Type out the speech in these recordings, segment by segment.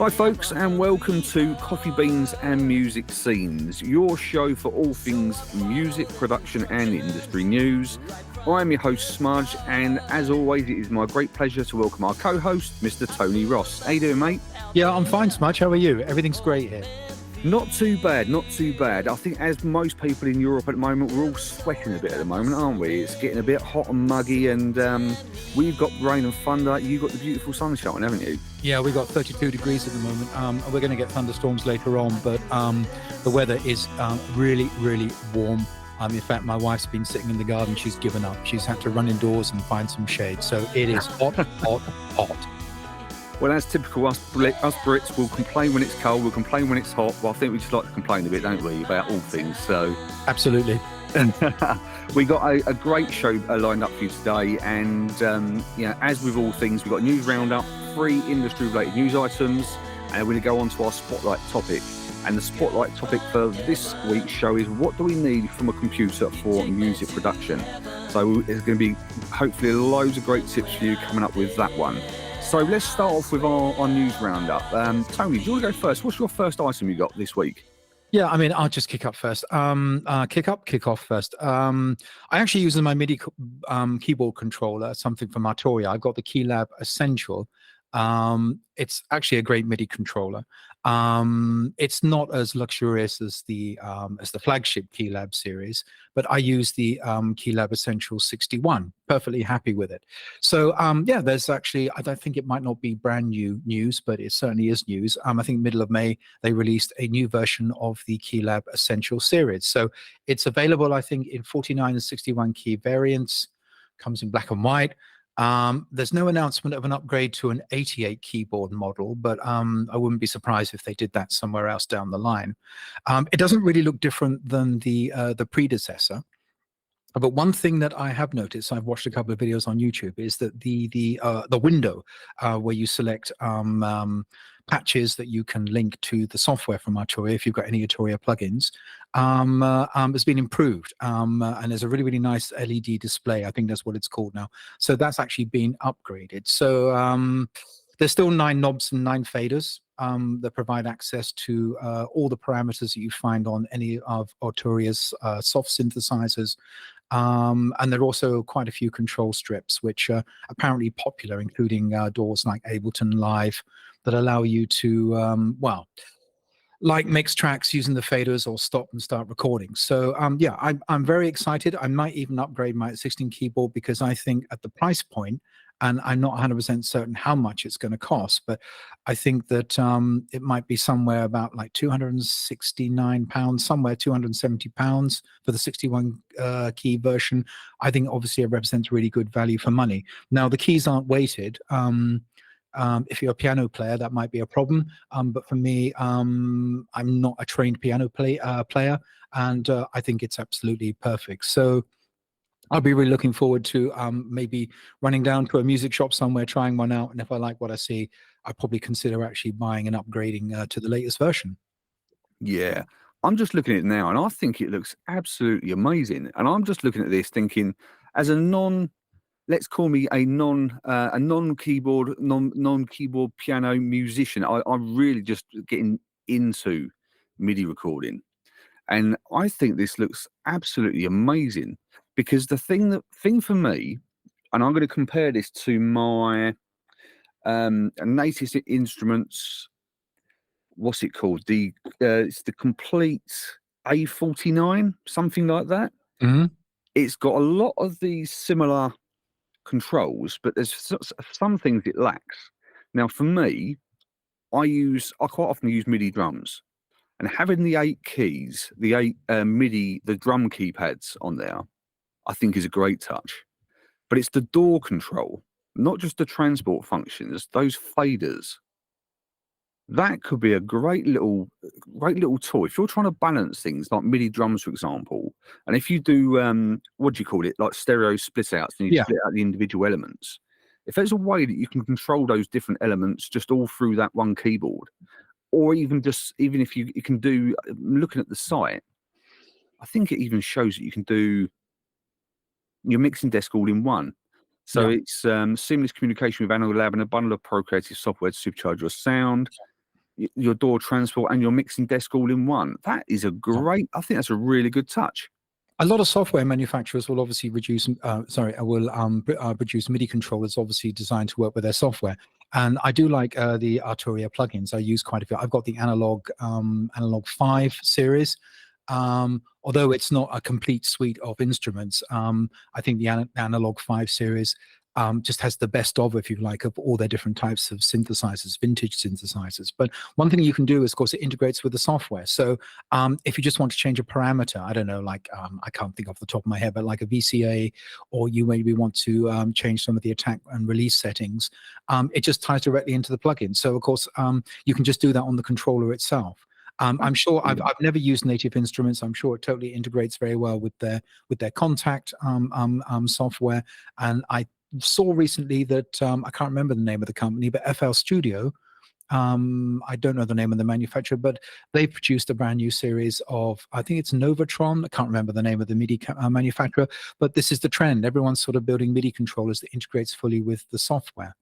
Hi folks, and welcome to Coffee Beans and Music Scenes, your show for all things music production and industry news. I'm your host Smudge, and as always it is my great pleasure to welcome our co-host Mr. Tony Ross. How you doing, mate? Yeah, I'm fine, Smudge. How are you? Everything's great here. Not too bad, not too bad. I think as most people in Europe at the moment, we're all sweating a bit at the moment, aren't we? It's getting a bit hot and muggy, and we've got rain and thunder. You've got the beautiful sunshine, haven't you? Yeah, we've got 32 degrees at the moment. We're going to get thunderstorms later on, but the weather is really, really warm. In fact, my wife's been sitting in the garden. She's given up. She's had to run indoors and find some shade. So it is hot, hot, hot. Well, as typical, us Brits will complain when it's cold, we'll complain when it's hot. Well, I think we just like to complain a bit, don't we, about all things. So absolutely. We got a great show lined up for you today, and as with all things, we've got a news roundup, 3 industry-related news items, and we're going to go on to our spotlight topic. And the spotlight topic for this week's show is what do we need from a computer for music production? So there's going to be hopefully loads of great tips for you coming up with that one. So let's start off with our news roundup. Tony, do you want to go first? What's your first item you got this week? Yeah, I mean, I'll just kick up first. Kick off first. I actually use my MIDI keyboard controller, something from Arturia. I got the Keylab Essential. It's actually a great MIDI controller. It's not as luxurious as the flagship Keylab series, but I use the Keylab Essential 61. Perfectly happy with it. So there's actually, I don't think it might not be brand new news, but it certainly is news. I think middle of May they released a new version of the Keylab Essential series. So it's available, I think, in 49 and 61 key variants. Comes in black and white. There's no announcement of an upgrade to an 88 keyboard model, but I wouldn't be surprised if they did that somewhere else down the line. It doesn't really look different than the predecessor. But one thing that I have noticed, I've watched a couple of videos on YouTube, is that the window where you select patches that you can link to the software from Arturia, if you've got any Arturia plugins, has been improved. And there's a really, really nice LED display. I think that's what it's called now. So that's actually been upgraded. So there's still 9 knobs and 9 faders that provide access to all the parameters that you find on any of Arturia's soft synthesizers. And there are also quite a few control strips, which are apparently popular, including DAWs like Ableton Live, that allow you to, like mix tracks using the faders or stop and start recording. So I'm very excited. I might even upgrade my 16 keyboard because I think at the price point, and I'm not 100% certain how much it's going to cost, but I think that it might be somewhere about like £269, somewhere £270 for the 61 key version. I think obviously it represents really good value for money. Now the keys aren't weighted. If you're a piano player, that might be a problem. But for me, I'm not a trained piano player, and I think it's absolutely perfect. So I'll be really looking forward to maybe running down to a music shop somewhere, trying one out, and if I like what I see, I'll probably consider actually buying and upgrading to the latest version. Yeah, I'm just looking at it now, and I think it looks absolutely amazing. And I'm just looking at this thinking, as a let's call me a non-keyboard piano musician, I'm really just getting into MIDI recording. And I think this looks absolutely amazing because the thing for me, and I'm going to compare this to my Native Instruments. What's it called? It's the Complete A49, something like that. Mm-hmm. It's got a lot of these similar controls, but there's some things it lacks. Now, for me, I quite often use MIDI drums. And having the 8 keys, the 8 MIDI, the drum keypads on there, I think is a great touch. But it's the DAW control, not just the transport functions, those faders. That could be a great little tool. If you're trying to balance things like MIDI drums, for example, and if you do, what do you call it, like stereo split outs, and you split out the individual elements. If there's a way that you can control those different elements just all through that one keyboard, or even if you can do, looking at the site, I think it even shows that you can do your mixing desk all in one. So it's seamless communication with Analog Lab and a bundle of Pro Creative software to supercharge your sound. your door transport and your mixing desk all in one. That is a great. I think that's a really good touch. A lot of software manufacturers will obviously produce MIDI controllers, obviously designed to work with their software. And I do like the Arturia plugins. I use quite a few. I've got the Analog 5 series. Although it's not a complete suite of instruments, I think the Analog 5 series just has the best of, if you like, of all their different types of synthesizers, vintage synthesizers. But one thing you can do is, of course, it integrates with the software. So if you just want to change a parameter, I don't know, like I can't think off the top of my head, but like a VCA, or you maybe want to change some of the attack and release settings, it just ties directly into the plugin. So, of course, you can just do that on the controller itself. I'm sure I've never used Native Instruments. I'm sure it totally integrates very well with their Contact software. And I saw recently that I can't remember the name of the company, but FL Studio. I don't know the name of the manufacturer, but they produced a brand new series of, I think it's Novatron. I can't remember the name of the MIDI manufacturer, but this is the trend. Everyone's sort of building MIDI controllers that integrates fully with the software.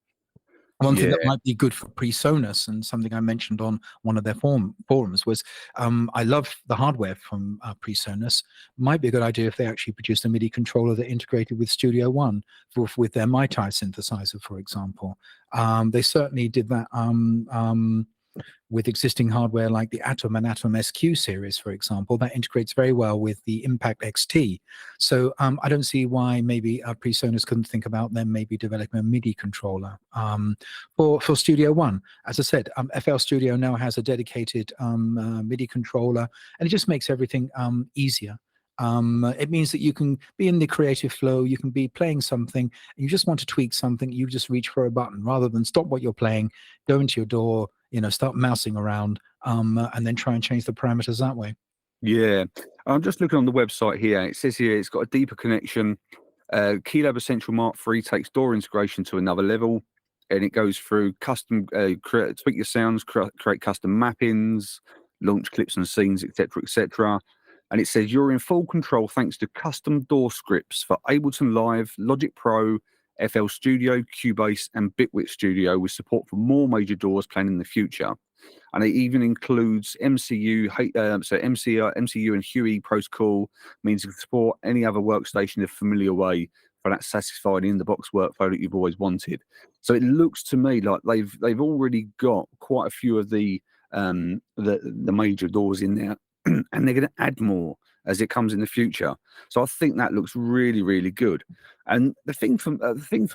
One thing that might be good for PreSonus, and something I mentioned on one of their forums, was I love the hardware from PreSonus. Might be a good idea if they actually produced a MIDI controller that integrated with Studio One with their MiTi synthesizer, for example. They certainly did that with existing hardware like the Atom and Atom SQ series, for example. That integrates very well with the Impact XT. So I don't see why maybe PreSonus couldn't think about them maybe developing a MIDI controller for Studio One. As I said, FL Studio now has a dedicated MIDI controller, and it just makes everything easier. It means that you can be in the creative flow, you can be playing something, and you just want to tweak something, you just reach for a button rather than stop what you're playing, go into your DAW, start mousing around, and then try and change the parameters that way. Yeah, I'm just looking on the website here. It says here it's got a deeper connection. Keylab Essential Mark III takes DAW integration to another level, and it goes through custom, tweak your sounds, create custom mappings, launch clips and scenes, etc., etc. And it says you're in full control thanks to custom DAW scripts for Ableton Live, Logic Pro, FL Studio, QoBuz, and Bitwit Studio, with support for more major DAWs planned in the future. And it even includes MCU, MCU and Huey protocol, means you can support any other workstation in a familiar way for that satisfied in-the-box workflow that you've always wanted. So it looks to me like they've already got quite a few of the major DAWs in there, and they're going to add more as it comes in the future. So I think that looks really, really good. And the thing for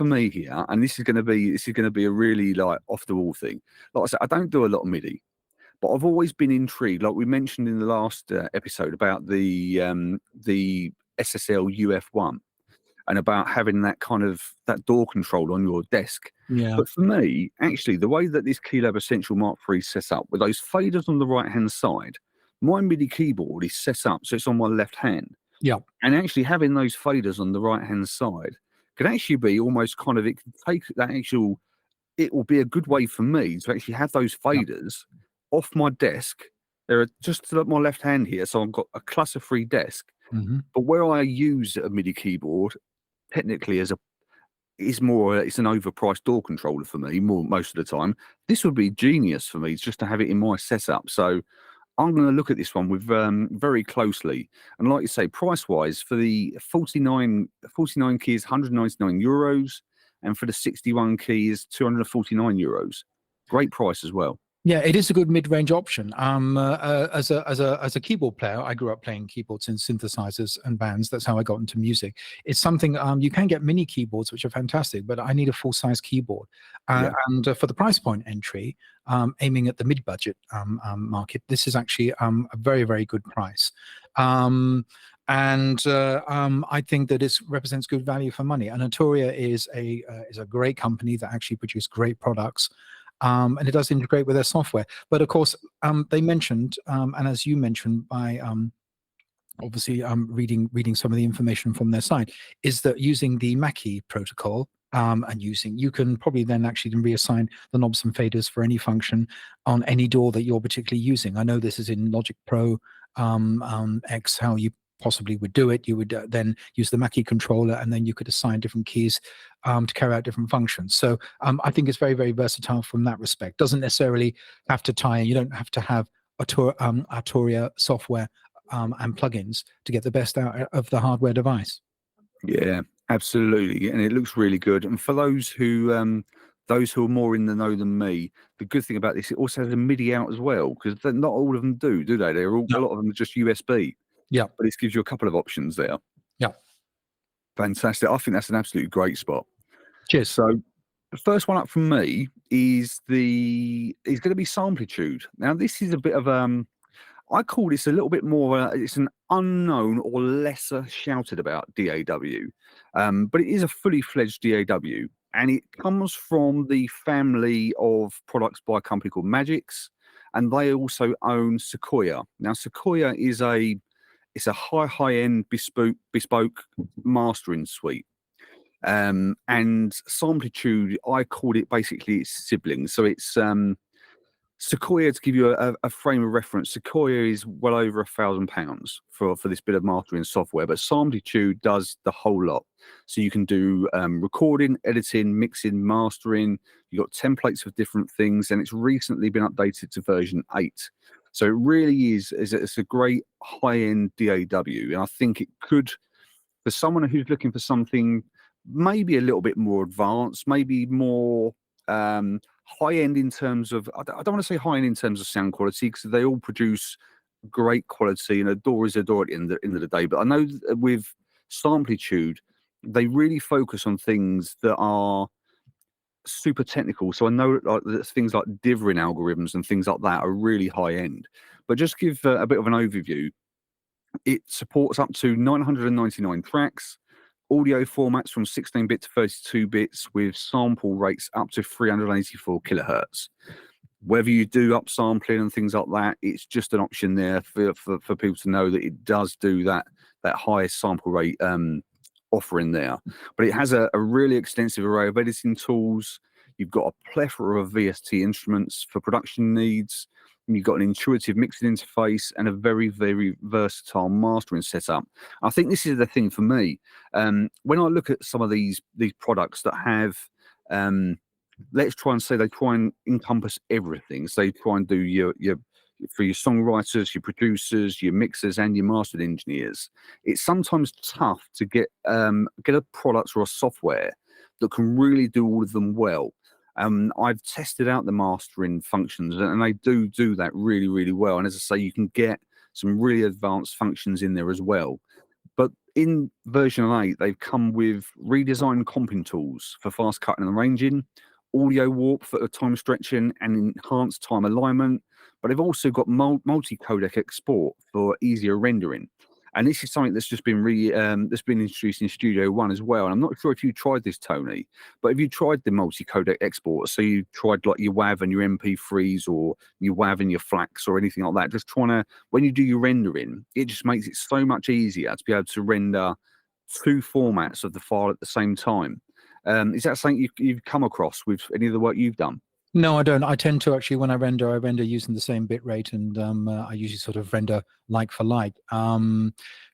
me here, and this is going to be a really like off the wall thing. Like I said, I don't do a lot of MIDI, but I've always been intrigued. Like we mentioned in the last episode about the SSL UF1 and about having that DAW control on your desk. Yeah. But for me, actually, the way that this Keylab Essential Mark III is set up with those faders on the right hand side, my MIDI keyboard is set up so it's on my left hand. Yeah. And actually having those faders on the right hand side can actually be almost it can take that actual, it will be a good way for me to actually have those faders off my desk. They're just to my left hand here, so I've got a cluster-free desk. Mm-hmm. But where I use a MIDI keyboard, technically it's an overpriced DAW controller for me most of the time. This would be genius for me just to have it in my setup. So I'm going to look at this one with very closely. And like you say, price-wise, for the 49 keys, €199, and for the 61 keys, €249. Great price as well. Yeah, it is a good mid-range option. As a keyboard player, I grew up playing keyboards and synthesizers and bands. That's how I got into music. It's something you can get mini keyboards, which are fantastic, but I need a full-size keyboard. And for the price point entry, aiming at the mid-budget market, this is actually a very, very good price. I think that it represents good value for money. And Arturia is a great company that actually produces great products. And it does integrate with their software. But of course, they mentioned, and as you mentioned, by obviously reading some of the information from their site, is that using the Mackie protocol you can probably then actually reassign the knobs and faders for any function on any DAW that you're particularly using. I know this is in Logic Pro X, how you possibly would do it. You would then use the Mackie controller, and then you could assign different keys to carry out different functions. So I think it's very, very versatile from that respect. Doesn't necessarily have to tie in. You don't have to have Arturia software and plugins to get the best out of the hardware device. Yeah, absolutely, and it looks really good. And for those who are more in the know than me, the good thing about this, it also has a MIDI out as well, because not all of them do they? They're all, No. a lot of them are just USB. Yeah, but this gives you a couple of options there. yeah. Fantastic. I think that's an absolutely great spot. Cheers. So the first one up from me is going to be Samplitude. Now this is a bit of I call this a little bit more it's an unknown or lesser shouted about DAW, but it is a fully fledged DAW, and it comes from the family of products by a company called Magix, and they also own Sequoia. Now Sequoia is it's a high end bespoke mastering suite. And Samplitude, I called it basically its siblings. So it's Sequoia, to give you a frame of reference, Sequoia is well over £1,000 for this bit of mastering software, but Samplitude does the whole lot. So you can do recording, editing, mixing, mastering. You've got templates for different things, and it's recently been updated to version 8. So it really is it's a great high-end DAW, and I think it could, for someone who's looking for something maybe a little bit more advanced, maybe more high end in terms of, I don't want to say high end in terms of sound quality, because they all produce great quality, and a DAW is a DAW at the end of the day. But I know with Samplitude, they really focus on things that are super technical. So I know that things like dithering algorithms and things like that are really high end. But just give a bit of an overview. It supports up to 999 tracks, audio formats from 16-bit to 32 bits, with sample rates up to 384 kilohertz. Whether you do upsampling and things like that, it's just an option there for people to know that it does do that highest sample rate offering there. But it has a really extensive array of editing tools. You've got a plethora of VST instruments for production needs. You've got an intuitive mixing interface and a very, very versatile mastering setup. I think this is the thing for me. When I look at some of these products that have, let's try and say they try and encompass everything. So they try and do your for your songwriters, your producers, your mixers, and your mastering engineers. It's sometimes tough to get a product or a software that can really do all of them well. I've tested out the mastering functions, and they do that really, really well. And as I say, you can get some really advanced functions in there as well. But in version 8, they've come with redesigned comping tools for fast cutting and arranging, audio warp for time stretching, and enhanced time alignment. But they've also got multi-codec export for easier rendering. And this is something that's just been that's been introduced in Studio One as well. And I'm not sure if you tried this, Tony, but if you tried the multi-codec export, so you tried like your WAV and your MP3s, or your WAV and your FLACs, or anything like that, just trying to, when you do your rendering, it just makes it so much easier to be able to render 2 formats of the file at the same time. Is that something you've come across with any of the work you've done? No, I don't. I tend to actually, when I render using the same bit rate, and I usually sort of render like for like, purely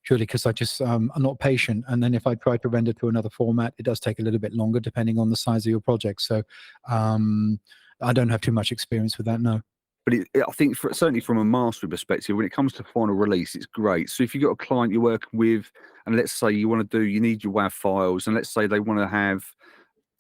because I just I'm not patient. And then if I try to render to another format, it does take a little bit longer depending on the size of your project. So I don't have too much experience with that, no. But I think certainly from a mastering perspective, when it comes to final release, it's great. So if you've got a client you're working with, and let's say you need your WAV files, and let's say they want to have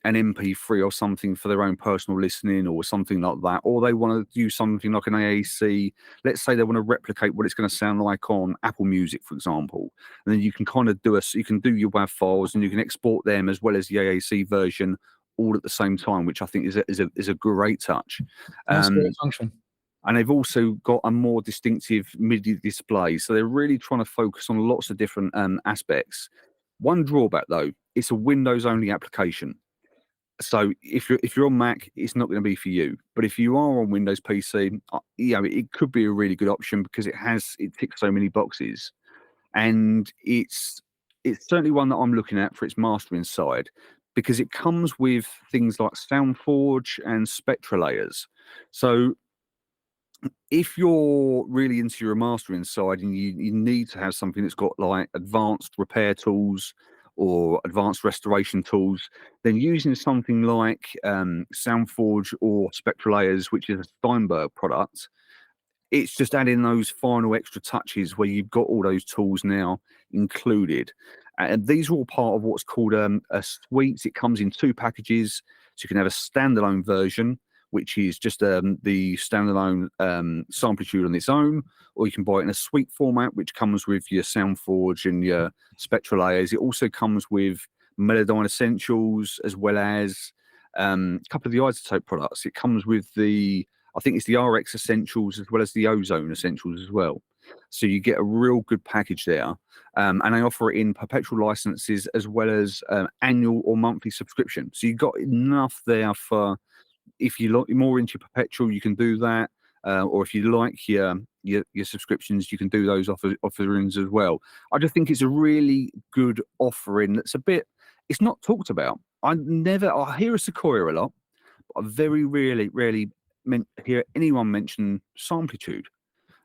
an MP3 or something for their own personal listening, or something like that, or they want to use something like an AAC. Let's say they want to replicate what it's going to sound like on Apple Music, for example, and then you can kind of you can do your WAV files, and you can export them as well as the AAC version all at the same time, which I think is a great touch. That's a great function. And they've also got a more distinctive MIDI display, so they're really trying to focus on lots of different aspects. One drawback though, it's a Windows only application. So if you're on Mac, it's not going to be for you. But if you are on Windows PC, it could be a really good option, because it ticks so many boxes, and it's certainly one that I'm looking at for its mastering side, because it comes with things like SoundForge and Spectra layers. So if you're really into your mastering side and you need to have something that's got like advanced repair tools or advanced restoration tools, then using something like Soundforge or Spectral Layers, which is a Steinberg product, it's just adding those final extra touches where you've got all those tools now included. And these are all part of what's called a suite. It comes in 2 packages. So you can have a standalone version, which is just the standalone Samplitude on its own, or you can buy it in a suite format, which comes with your Soundforge and your Spectral Layers. It also comes with Melodyne Essentials, as well as a couple of the isotope products. It comes with I think it's the RX Essentials as well as the Ozone Essentials as well. So you get a real good package there. And they offer it in perpetual licenses as well as annual or monthly subscription. So you've got enough there for, if you're more into perpetual, you can do that. Or if you like your subscriptions, you can do those offerings as well. I just think it's a really good offering that's it's not talked about. I hear a Sequoia a lot, but I very rarely hear anyone mention Samplitude.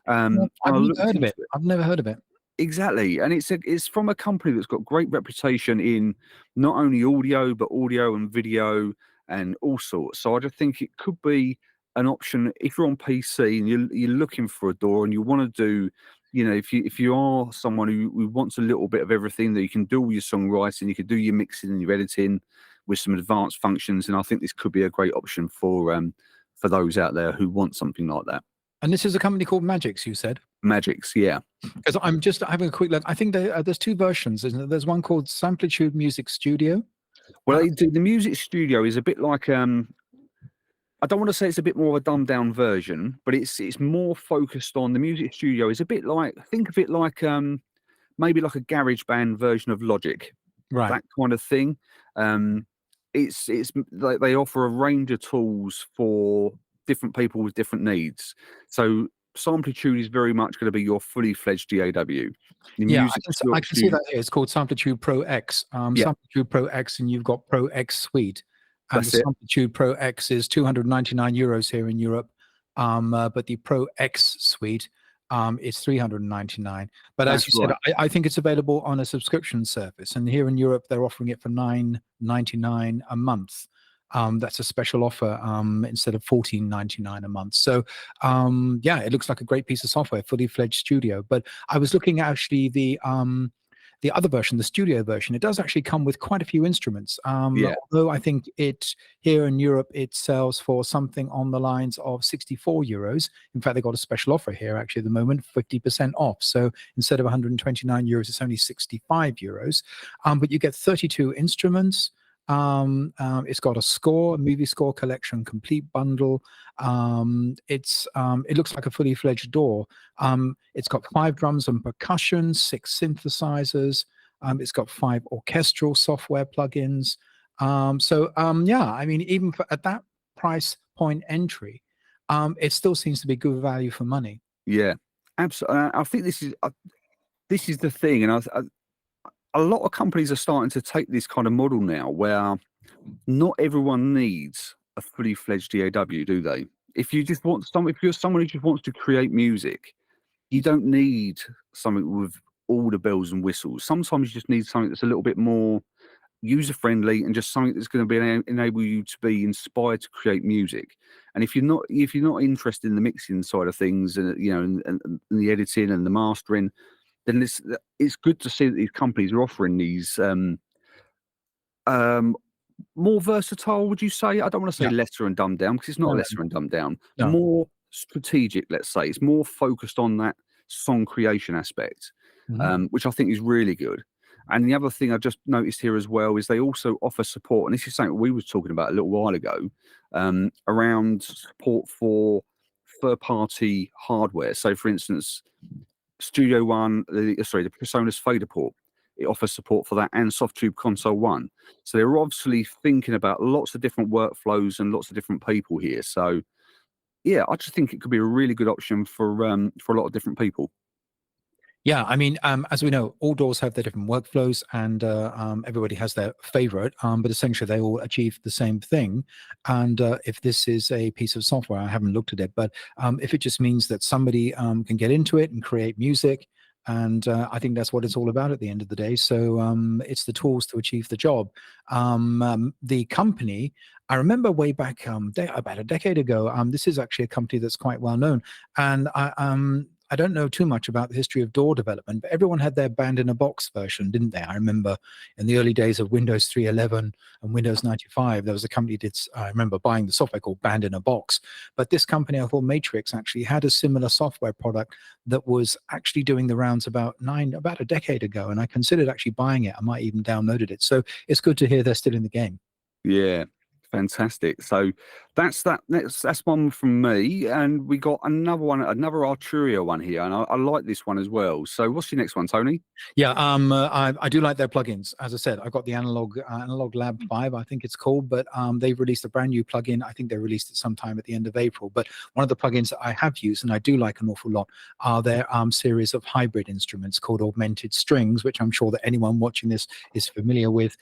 I've never heard of it. I've never heard of it. Exactly, and it's from a company that's got great reputation in not only audio but audio and video and all sorts. So I just think it could be an option if you're on PC and you're looking for a DAW and you want to do, if you are someone who wants a little bit of everything, that you can do all your songwriting, you can do your mixing and your editing with some advanced functions, and I think this could be a great option for those out there who want something like that. And this is a company called Magix, you said? Magix, yeah. Because I'm just having a quick look. I think there's 2 versions, isn't there? There's one called Samplitude Music Studio. Well, the Music Studio is a bit like I don't want to say it's a bit more of a dumbed down version, but it's more focused on the Music Studio. Is a bit like, think of it like maybe like a garage band version of Logic, right? That kind of thing. It's like they offer a range of tools for different people with different needs. So Samplitude is very much going to be your fully fledged DAW. Yeah, I can see that here. It's called Samplitude Pro X. Samplitude Pro X, and you've got Pro X Suite. And the Samplitude Pro X is €299 here in Europe. But the Pro X Suite is $399. But as you said, I think it's available on a subscription service. And here in Europe, they're offering it for $9.99 a month. That's a special offer instead of $14.99 a month. So yeah, it looks like a great piece of software, fully fledged studio. But I was looking at actually the other version, the studio version. It does actually come with quite a few instruments. Although I think here in Europe it sells for something on the lines of €64. In fact, they got a special offer here actually at the moment, 50% off. So instead of €129, it's only €65. But you get 32 instruments. It's got a movie score collection, complete bundle. It looks like a fully fledged DAW. It's got 5 drums and percussion, 6 synthesizers. It's got 5 orchestral software plugins. Yeah, I mean, even at that price point entry, it still seems to be good value for money. Yeah, absolutely. I think this is the thing, and a lot of companies are starting to take this kind of model now, where not everyone needs a fully fledged DAW, do they? If you're someone who just wants to create music, you don't need something with all the bells and whistles. Sometimes you just need something that's a little bit more user friendly and just something that's going to enable you to be inspired to create music. And if you're not interested in the mixing side of things, and and the editing and the mastering, then it's good to see that these companies are offering these more versatile, would you say? I don't want to say lesser and dumbed down, because it's not lesser and dumbed down. No. More strategic, let's say. It's more focused on that song creation aspect, which I think is really good. And the other thing I just noticed here as well is they also offer support, and this is something we were talking about a little while ago, around support for third-party hardware. So, for instance, Studio One, the PreSonus fader port, it offers support for that, and Softube Console 1. So they're obviously thinking about lots of different workflows and lots of different people here. So yeah, I just think it could be a really good option for a lot of different people. Yeah, I mean, as we know, all DAWs have their different workflows, and everybody has their favorite, but essentially they all achieve the same thing. And if this is a piece of software, I haven't looked at it, but if it just means that somebody can get into it and create music, and I think that's what it's all about at the end of the day. So it's the tools to achieve the job. The company, I remember way back about a decade ago, this is actually a company that's quite well known, and I don't know too much about the history of DAW development, but everyone had their band-in-a-box version, didn't they? I remember in the early days of Windows 3.11 and Windows 95, there was a company I remember buying the software called Band-in-a-Box. But this company, I thought Matrix, actually had a similar software product that was actually doing the rounds about a decade ago, and I considered actually buying it. I might even downloaded it. So it's good to hear they're still in the game. Yeah, fantastic. So that's one from me, and we got another one, another Arturia one here, and I like this one as well. So what's your next one, Tony? Yeah, I do like their plugins. As I said, I've got the Analog Lab 5, I think it's called, but they've released a brand new plugin. I think they released it sometime at the end of April. But one of the plugins that I have used, and I do like an awful lot, are their series of hybrid instruments called Augmented Strings, which I'm sure that anyone watching this is familiar with.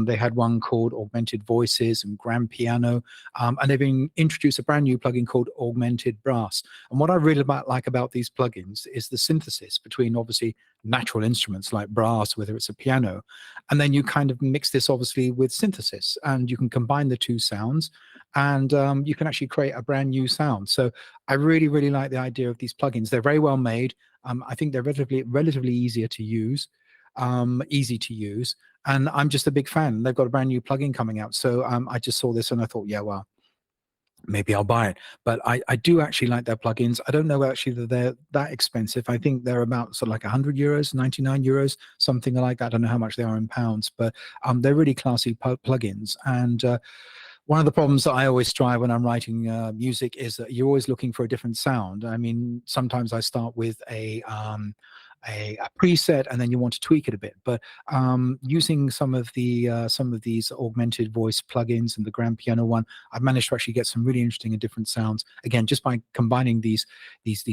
They had one called Augmented Voices and Grand Piano, and they've introduced a brand new plugin called Augmented Brass. And what I really like about these plugins is the synthesis between obviously natural instruments like brass, whether it's a piano, and then you kind of mix this obviously with synthesis, and you can combine the two sounds, and you can actually create a brand new sound. So I really like the idea of these plugins. They're very well made. I think they're relatively easy to use, and I'm just a big fan. They've got a brand new plugin coming out, so I just saw this and I thought, yeah, well, maybe I'll buy it. But I do actually like their plugins. I don't know actually that they're that expensive. I think they're about sort of like 100 euros, 99 euros, something like that. I don't know how much they are in pounds, but they're really classy plugins. And one of the problems that I always strive when I'm writing music is that you're always looking for a different sound. I mean, sometimes I start with a preset and then you want to tweak it a bit, but using some of these augmented voice plugins and the grand piano one, I've managed to actually get some really interesting and different sounds, again, just by combining these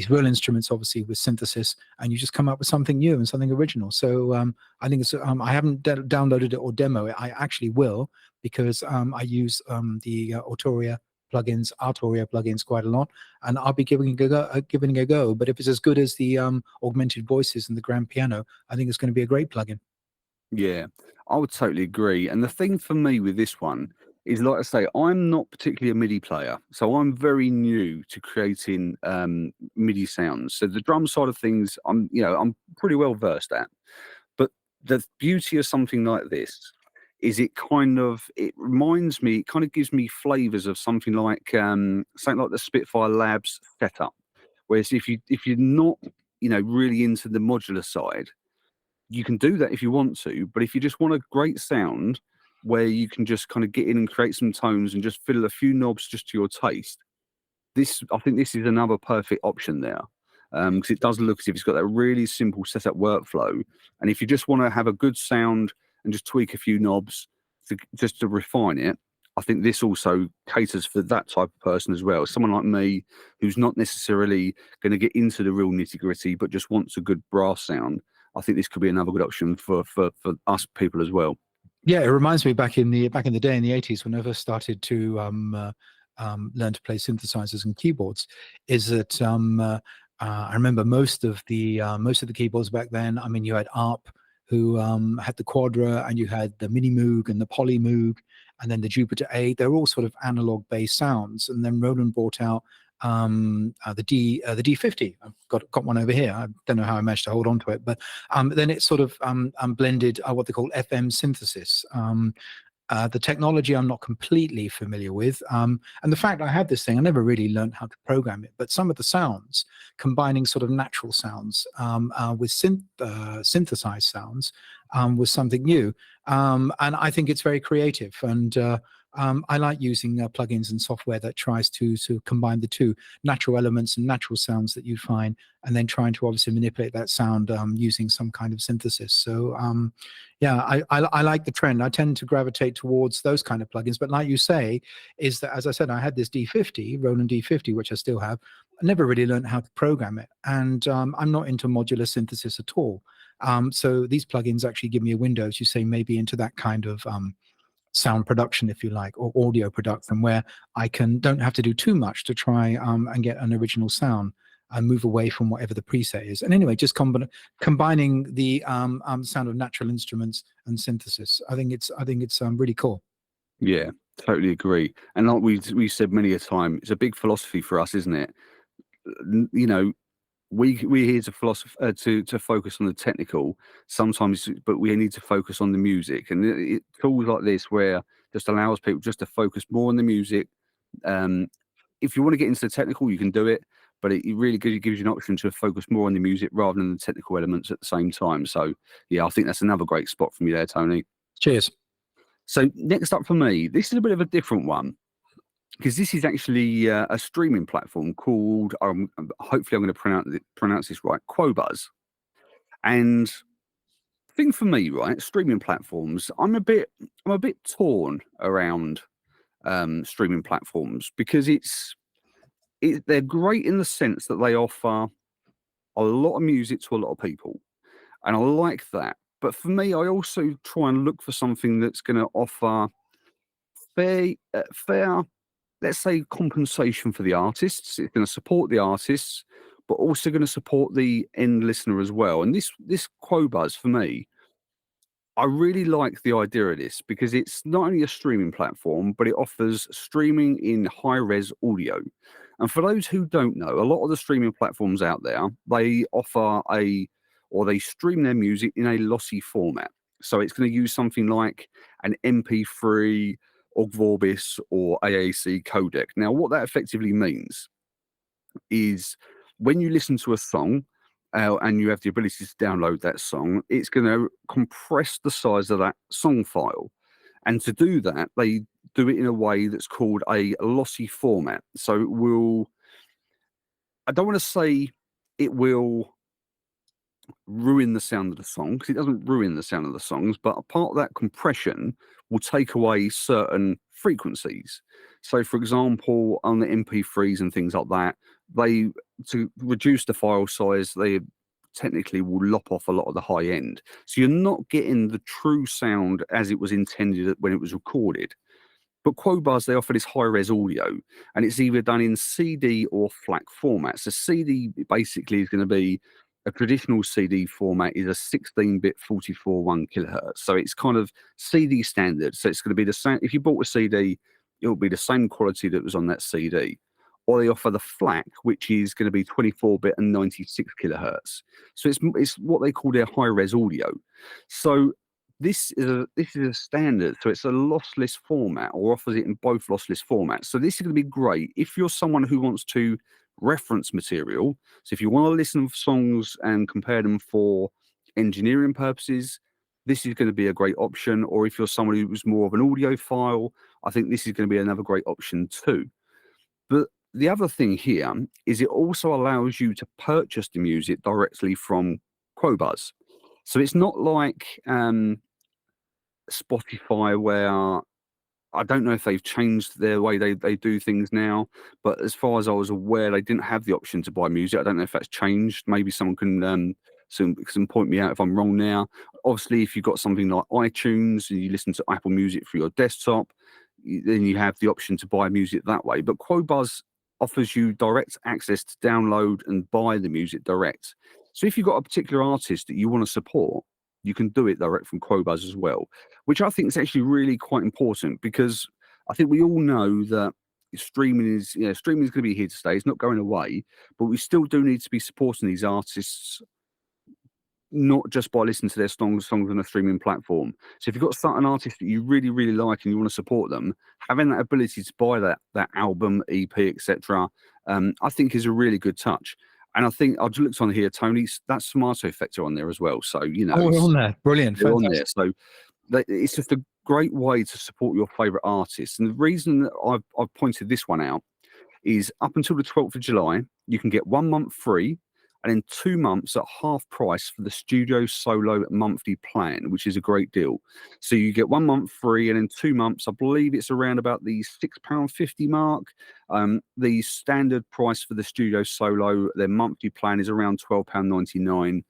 real instruments obviously with synthesis, and you just come up with something new and something original. So I think it's I haven't downloaded it or demo it. I actually will, because I use the Arturia plugins quite a lot, and I'll be giving it a go. But if it's as good as the augmented voices and the grand piano, I think it's going to be a great plugin. Yeah, I would totally agree. And the thing for me with this one is, like I say, I'm not particularly a MIDI player, so I'm very new to creating MIDI sounds. So the drum side of things, I'm pretty well versed at. But the beauty of something like this is it kind of gives me flavors of something like the Spitfire Labs setup. Whereas if you're not really into the modular side, you can do that if you want to. But if you just want a great sound where you can just kind of get in and create some tones and just fiddle a few knobs just to your taste, I think this is another perfect option there. Because it does look as if it's got that really simple setup workflow. And if you just want to have a good sound and just tweak a few knobs just to refine it, I think this also caters for that type of person as well. Someone like me who's not necessarily going to get into the real nitty gritty, but just wants a good brass sound. I think this could be another good option for us people as well. Yeah, it reminds me back in the day in the 80s, when I first started to learn to play synthesizers and keyboards, is that I remember most of the keyboards back then. I mean, you had ARP, who had the Quadra, and you had the Mini Moog and the Poly Moog, and then the Jupiter 8. They're all sort of analog-based sounds. And then Roland brought out the D50. I've got one over here. I don't know how I managed to hold on to it, but then it sort of blended what they call FM synthesis. The technology I'm not completely familiar with, and the fact I had this thing, I never really learned how to program it, but some of the sounds, combining sort of natural sounds with synthesized sounds, was something new, and I think it's very creative. And I like using plugins and software that tries to combine the two natural elements and natural sounds that you find, and then trying to obviously manipulate that sound using some kind of synthesis. So yeah, I like the trend. I tend to gravitate towards those kind of plugins. But like you say, is that, as I said, I had this D50, Roland D50, which I still have. I never really learned how to program it, and I'm not into modular synthesis at all. So these plugins actually give me a window, as you say, maybe into that kind of sound production, if you like, or audio production, where I don't have to do too much to try and get an original sound and move away from whatever the preset is. And anyway, just combining the sound of natural instruments and synthesis. I think it's really cool. Yeah, totally agree. And like we said many a time, it's a big philosophy for us, isn't it? You know, we're here to to focus on the technical sometimes, but we need to focus on the music. And tools like this where just allows people just to focus more on the music. If you want to get into the technical, you can do it, but it really gives you an option to focus more on the music rather than the technical elements at the same time. So yeah, I think that's another great spot from you there, Tony. Cheers. So next up for me, this is a bit of a different one, because this is actually a streaming platform called, hopefully I'm going to pronounce this right, QoBuz. And thing for me, right, streaming platforms, I'm a bit torn around streaming platforms, because they're great in the sense that they offer a lot of music to a lot of people, and I like that. But for me, I also try and look for something that's going to offer fair, let's say, compensation for the artists. It's going to support the artists, but also going to support the end listener as well. And this QoBuz, for me, I really like the idea of this, because it's not only a streaming platform, but it offers streaming in high-res audio. And for those who don't know, a lot of the streaming platforms out there, they offer they stream their music in a lossy format. So it's going to use something like an MP3, QoBuz, or AAC codec. Now, what that effectively means is when you listen to a song and you have the ability to download that song, it's going to compress the size of that song file. And to do that, they do it in a way that's called a lossy format. So it will, I don't want to say it will ruin the sound of the song, because it doesn't ruin the sound of the songs, but a part of that compression will take away certain frequencies. So for example, on the MP3s and things like that, to reduce the file size, they technically will lop off a lot of the high end. So you're not getting the true sound as it was intended when it was recorded. But QoBuz, they offer this high-res audio, and it's either done in CD or FLAC format. So CD basically is going to be, a traditional CD format is a 16-bit 44.1 kilohertz. So it's kind of CD standard. So it's going to be the same. If you bought a CD, it will be the same quality that was on that CD. Or they offer the FLAC, which is going to be 24-bit and 96 kilohertz. So it's what they call their high-res audio. So this is a standard. So it's a lossless format, or offers it in both lossless formats. So this is going to be great if you're someone who wants to reference material. So if you want to listen to songs and compare them for engineering purposes, this is going to be a great option. Or if you're someone who's more of an audiophile, I think this is going to be another great option too. But the other thing here is it also allows you to purchase the music directly from QoBuz. So it's not like Spotify, where I don't know if they've changed their way they do things now, but as far as I was aware, they didn't have the option to buy music. I don't know if that's changed. Maybe someone can point me out if I'm wrong now. Obviously, if you've got something like iTunes and you listen to Apple Music through your desktop, then you have the option to buy music that way. But QoBuz offers you direct access to download and buy the music direct. So if you've got a particular artist that you want to support, you can do it direct from QoBuz as well, which I think is actually really quite important, because I think we all know that streaming is going to be here to stay. It's not going away, but we still do need to be supporting these artists, not just by listening to their songs on a streaming platform. So if you've got an artist that you really, really like and you want to support them, having that ability to buy that album, EP, etc., I think is a really good touch. And I think I've just looked on here, Tony, that's Smarto Effector on there as well. So, we're on there. Brilliant. They're on there. So it's just a great way to support your favorite artists. And the reason that I've pointed this one out is up until the 12th of July, you can get 1 month free and then 2 months at half price for the Studio Solo monthly plan, which is a great deal. So you get 1 month free and then 2 months, I believe it's around about the £6.50 mark. The standard price for the Studio Solo, their monthly plan is around £12.99.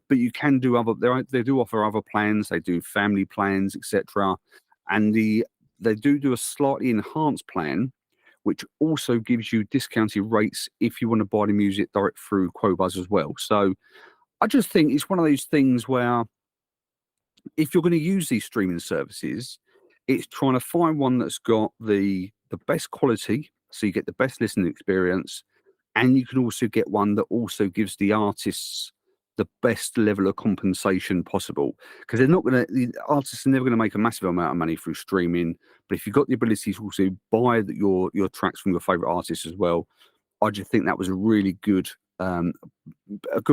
But you can do they do offer other plans, they do family plans, etc. And they do a slightly enhanced plan, which also gives you discounted rates if you want to buy the music direct through QoBuz as well. So I just think it's one of those things where if you're going to use these streaming services, it's trying to find one that's got the best quality, so you get the best listening experience, and you can also get one that also gives the artists the best level of compensation possible, because the artists are never going to make a massive amount of money through streaming. But if you've got the ability to also buy your tracks from your favorite artists as well, I just think that was a really good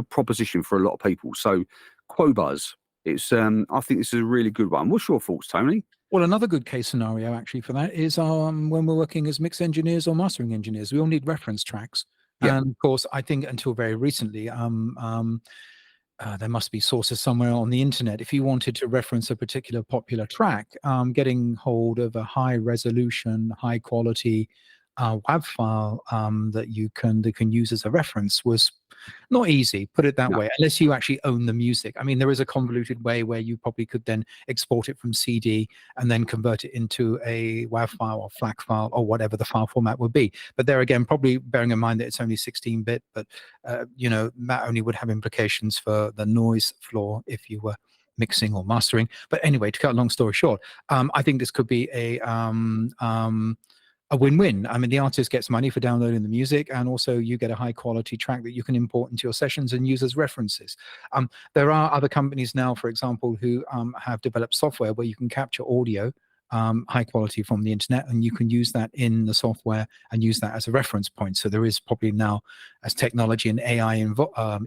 proposition for a lot of people. So QoBuz, I think this is a really good one. What's your thoughts, Tony? Well, another good case scenario actually for that is when we're working as mix engineers or mastering engineers, we all need reference tracks. Yeah. And of course, I think until very recently, there must be sources somewhere on the internet. If you wanted to reference a particular popular track, getting hold of a high resolution, high quality WAV file that you can use as a reference was not easy, put it that way, unless you actually own the music. I mean, there is a convoluted way where you probably could then export it from CD and then convert it into a WAV file or FLAC file or whatever the file format would be. But there again, probably bearing in mind that it's only 16-bit, but you know, that only would have implications for the noise floor if you were mixing or mastering. But anyway, to cut a long story short, I think this could be a win-win. I mean, the artist gets money for downloading the music, and also you get a high quality track that you can import into your sessions and use as references. There are other companies now, for example, who have developed software where you can capture audio high quality from the internet, and you can use that in the software and use that as a reference point. So there is probably now, as technology and AI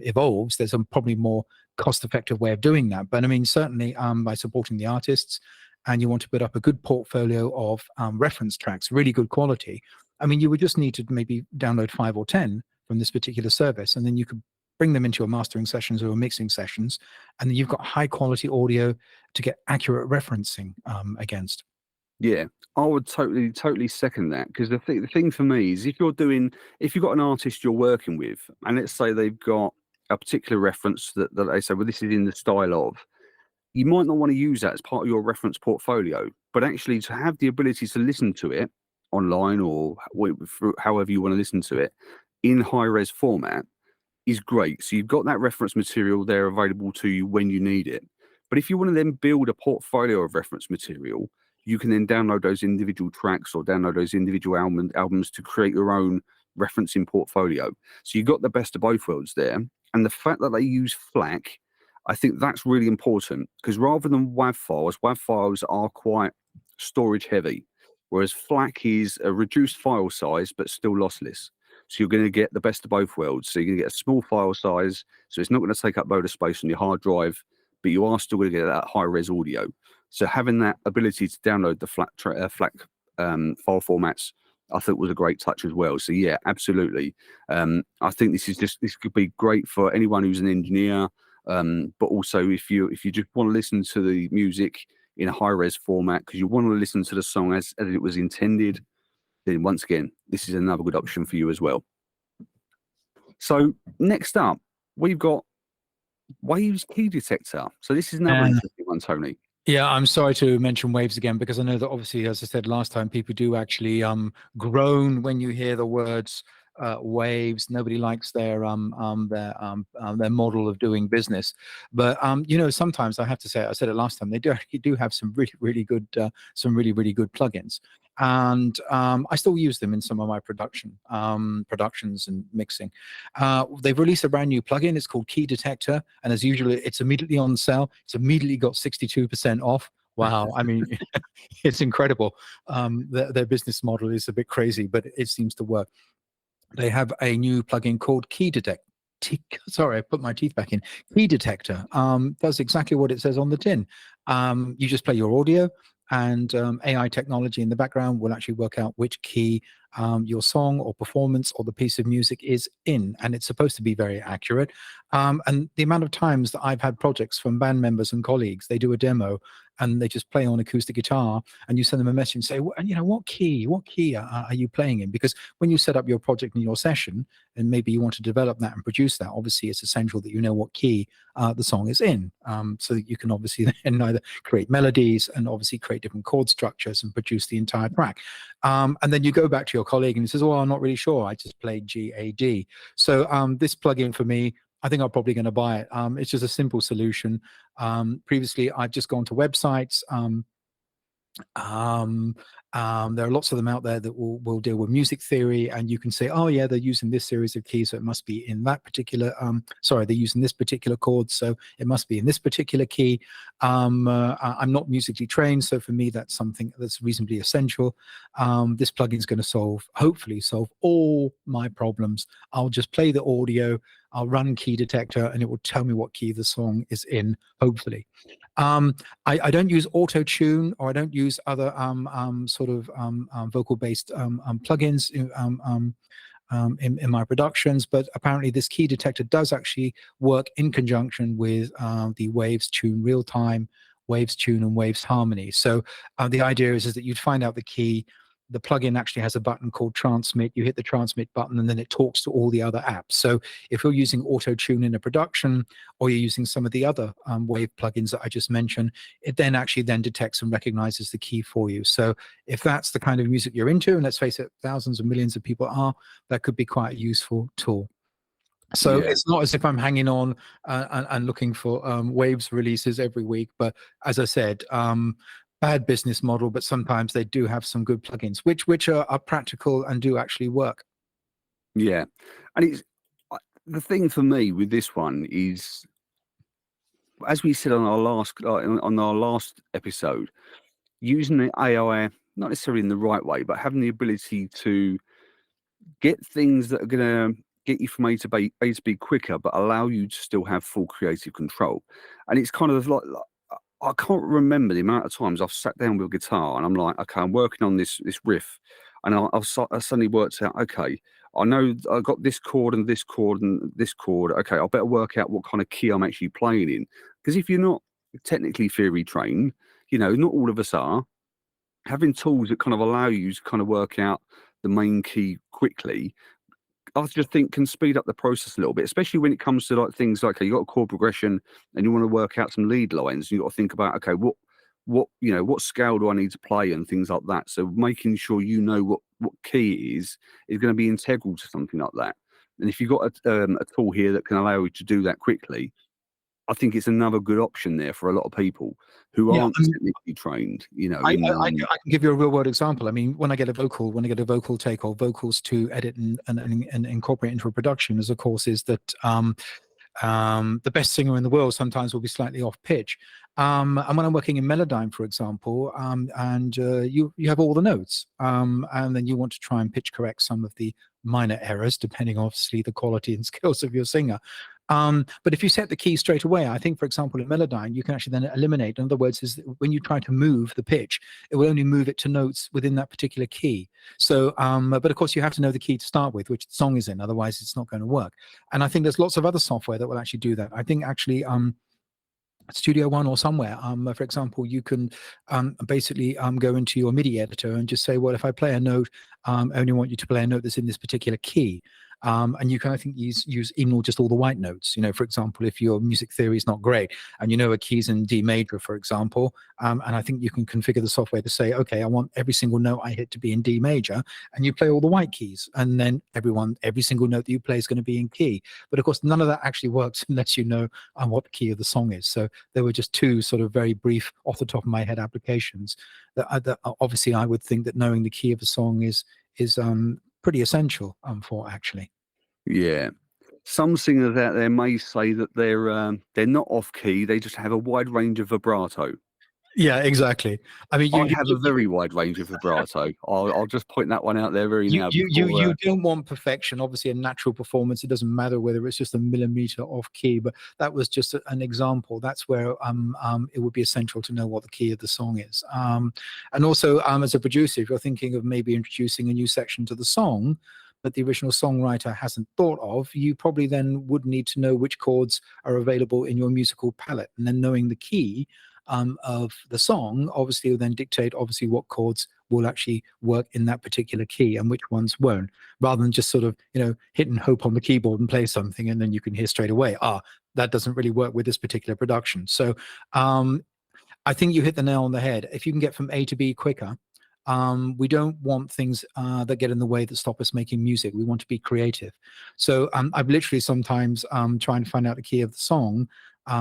evolves, there's a probably more cost-effective way of doing that. But I mean, certainly by supporting the artists, and you want to put up a good portfolio of reference tracks, really good quality, I mean, you would just need to maybe download 5 or 10 from this particular service, and then you could bring them into your mastering sessions or mixing sessions, and then you've got high quality audio to get accurate referencing against. Yeah, I would totally second that, because the thing for me is if you've got an artist you're working with, and let's say they've got a particular reference that they say, well, this is in the style of, you might not want to use that as part of your reference portfolio, but actually to have the ability to listen to it online or however you want to listen to it in high res format is great. So you've got that reference material there available to you when you need it. But if you want to then build a portfolio of reference material, you can then download those individual tracks or download those individual albums to create your own referencing portfolio. So you've got the best of both worlds there. And the fact that they use FLAC, I think that's really important, because rather than WAV files are quite storage heavy, whereas FLAC is a reduced file size but still lossless. So you're going to get the best of both worlds. So you're going to get a small file size, so it's not going to take up load of space on your hard drive, but you are still going to get that high res audio. So having that ability to download the FLAC file formats, I thought was a great touch as well. So yeah, absolutely. I think this could be great for anyone who's an engineer, but also if you just want to listen to the music in a high res format because you want to listen to the song as it was intended, then once again, this is another good option for you as well. So next up, we've got Waves Key Detector. So this is another interesting one, Tony. Yeah, I'm sorry to mention Waves again, because I know that obviously, as I said last time, people do actually groan when you hear the words Waves. Nobody likes their model of doing business. But you know, sometimes I have to say, I said it last time, they do have some really good plugins. And I still use them in some of my productions and mixing. They've released a brand new plugin. It's called Key Detector, and as usual, it's immediately on sale. It's immediately got 62% off. Wow, I mean, it's incredible. Their business model is a bit crazy, but it seems to work. They have a new plugin called Key Detector. Sorry, I put my teeth back in. Key Detector does exactly what it says on the tin. You just play your audio, and AI technology in the background will actually work out which key your song or performance or the piece of music is in, and it's supposed to be very accurate. And the amount of times that I've had projects from band members and colleagues, they do a demo and they just play on acoustic guitar, and you send them a message and say, you know, what key are you playing in? Because when you set up your project in your session, and maybe you want to develop that and produce that, obviously it's essential that you know what key the song is in, so that you can obviously then either create melodies and obviously create different chord structures and produce the entire track. And then you go back to your colleague and he says, well, I'm not really sure, I just played G, A, D. So this plugin for me, I think I'm probably going to buy it. It's just a simple solution. Previously, I've just gone to websites. There are lots of them out there that will deal with music theory, and you can say, oh yeah, they're using this series of keys, so it must be in that particular sorry, they're using this particular chord, so it must be in this particular key. I'm not musically trained, so for me that's something that's reasonably essential. This plugin is going to hopefully solve all my problems. I'll just play the audio, I'll run Key Detector, and it will tell me what key the song is in, hopefully. I don't use auto-tune, or I don't use other sort of vocal-based plugins in my productions, but apparently this Key Detector does actually work in conjunction with the Waves Tune Real-Time, Waves Tune, and Waves Harmony. So the idea is that you'd find out the key. The plugin actually has a button called Transmit. You hit the Transmit button and then it talks to all the other apps. So if you're using auto-tune in a production, or you're using some of the other Wave plugins that I just mentioned, it then actually detects and recognizes the key for you. So if that's the kind of music you're into, and let's face it, thousands of millions of people are, that could be quite a useful tool. So Yeah. it's not as if I'm hanging on and looking for Waves releases every week. But as I said, bad business model, but sometimes they do have some good plugins, which are practical and do actually work. Yeah, and it's the thing for me with this one is, as we said on our last episode, using the AI not necessarily in the right way, but having the ability to get things that are going to get you from A to B quicker, but allow you to still have full creative control. And it's kind of like I can't remember the amount of times I've sat down with a guitar and I'm like, okay, I'm working on this riff, and I suddenly worked out, okay, I know I got this chord and this chord and this chord. Okay, I better work out what kind of key I'm actually playing in, because if you're not technically theory trained, you know, not all of us are. Having tools that kind of allow you to kind of work out the main key quickly, I just think can speed up the process a little bit, especially when it comes to like things like, okay, you got a chord progression and you want to work out some lead lines. You got to think about, okay, what you know, what scale do I need to play and things like that. So making sure you know what key is going to be integral to something like that. And if you've got a tool here that can allow you to do that quickly, I think it's another good option there for a lot of people who Yeah, aren't technically trained. You know, I can give you a real world example. I mean, when I get a vocal take or vocals to edit and incorporate into a production, is of course is that the best singer in the world sometimes will be slightly off pitch. And when I'm working in Melodyne, for example, and you have all the notes, and then you want to try and pitch correct some of the minor errors, depending obviously the quality and skills of your singer. But if you set the key straight away, I think, for example, in Melodyne, you can actually then eliminate. In other words, is when you try to move the pitch, it will only move it to notes within that particular key. So, but of course, you have to know the key to start with, which the song is in. Otherwise, it's not going to work. And I think there's lots of other software that will actually do that. I think actually, Studio One or somewhere, for example, you can basically go into your MIDI editor and just say, well, if I play a note, I only want you to play a note that's in this particular key. And you can, I think, use even just all the white notes. You know, for example, if your music theory is not great and you know a key's in D major, for example, and I think you can configure the software to say, okay, I want every single note I hit to be in D major, and you play all the white keys, and then every single note that you play is going to be in key. But of course, none of that actually works unless you know what the key of the song is. So there were just two sort of very brief, off the top of my head applications that obviously I would think that knowing the key of a song is pretty essential for actually. Yeah. Some singers out there may say that they're not off key, they just have a wide range of vibrato. Yeah, exactly. I mean, I have a very wide range of vibrato. I'll just point that one out there very now before. You don't want perfection. Obviously, a natural performance. It doesn't matter whether it's just a millimeter off key. But that was just an example. That's where it would be essential to know what the key of the song is. And also, as a producer, if you're thinking of maybe introducing a new section to the song, but the original songwriter hasn't thought of, you probably then would need to know which chords are available in your musical palette, and then knowing the key of the song obviously will then dictate obviously what chords will actually work in that particular key and which ones won't, rather than just sort of, you know, hit and hope on the keyboard and play something and then you can hear straight away, that doesn't really work with this particular production. So I think you hit the nail on the head. If you can get from A to B quicker, we don't want things that get in the way that stop us making music. We want to be creative. So I've literally sometimes trying to find out the key of the song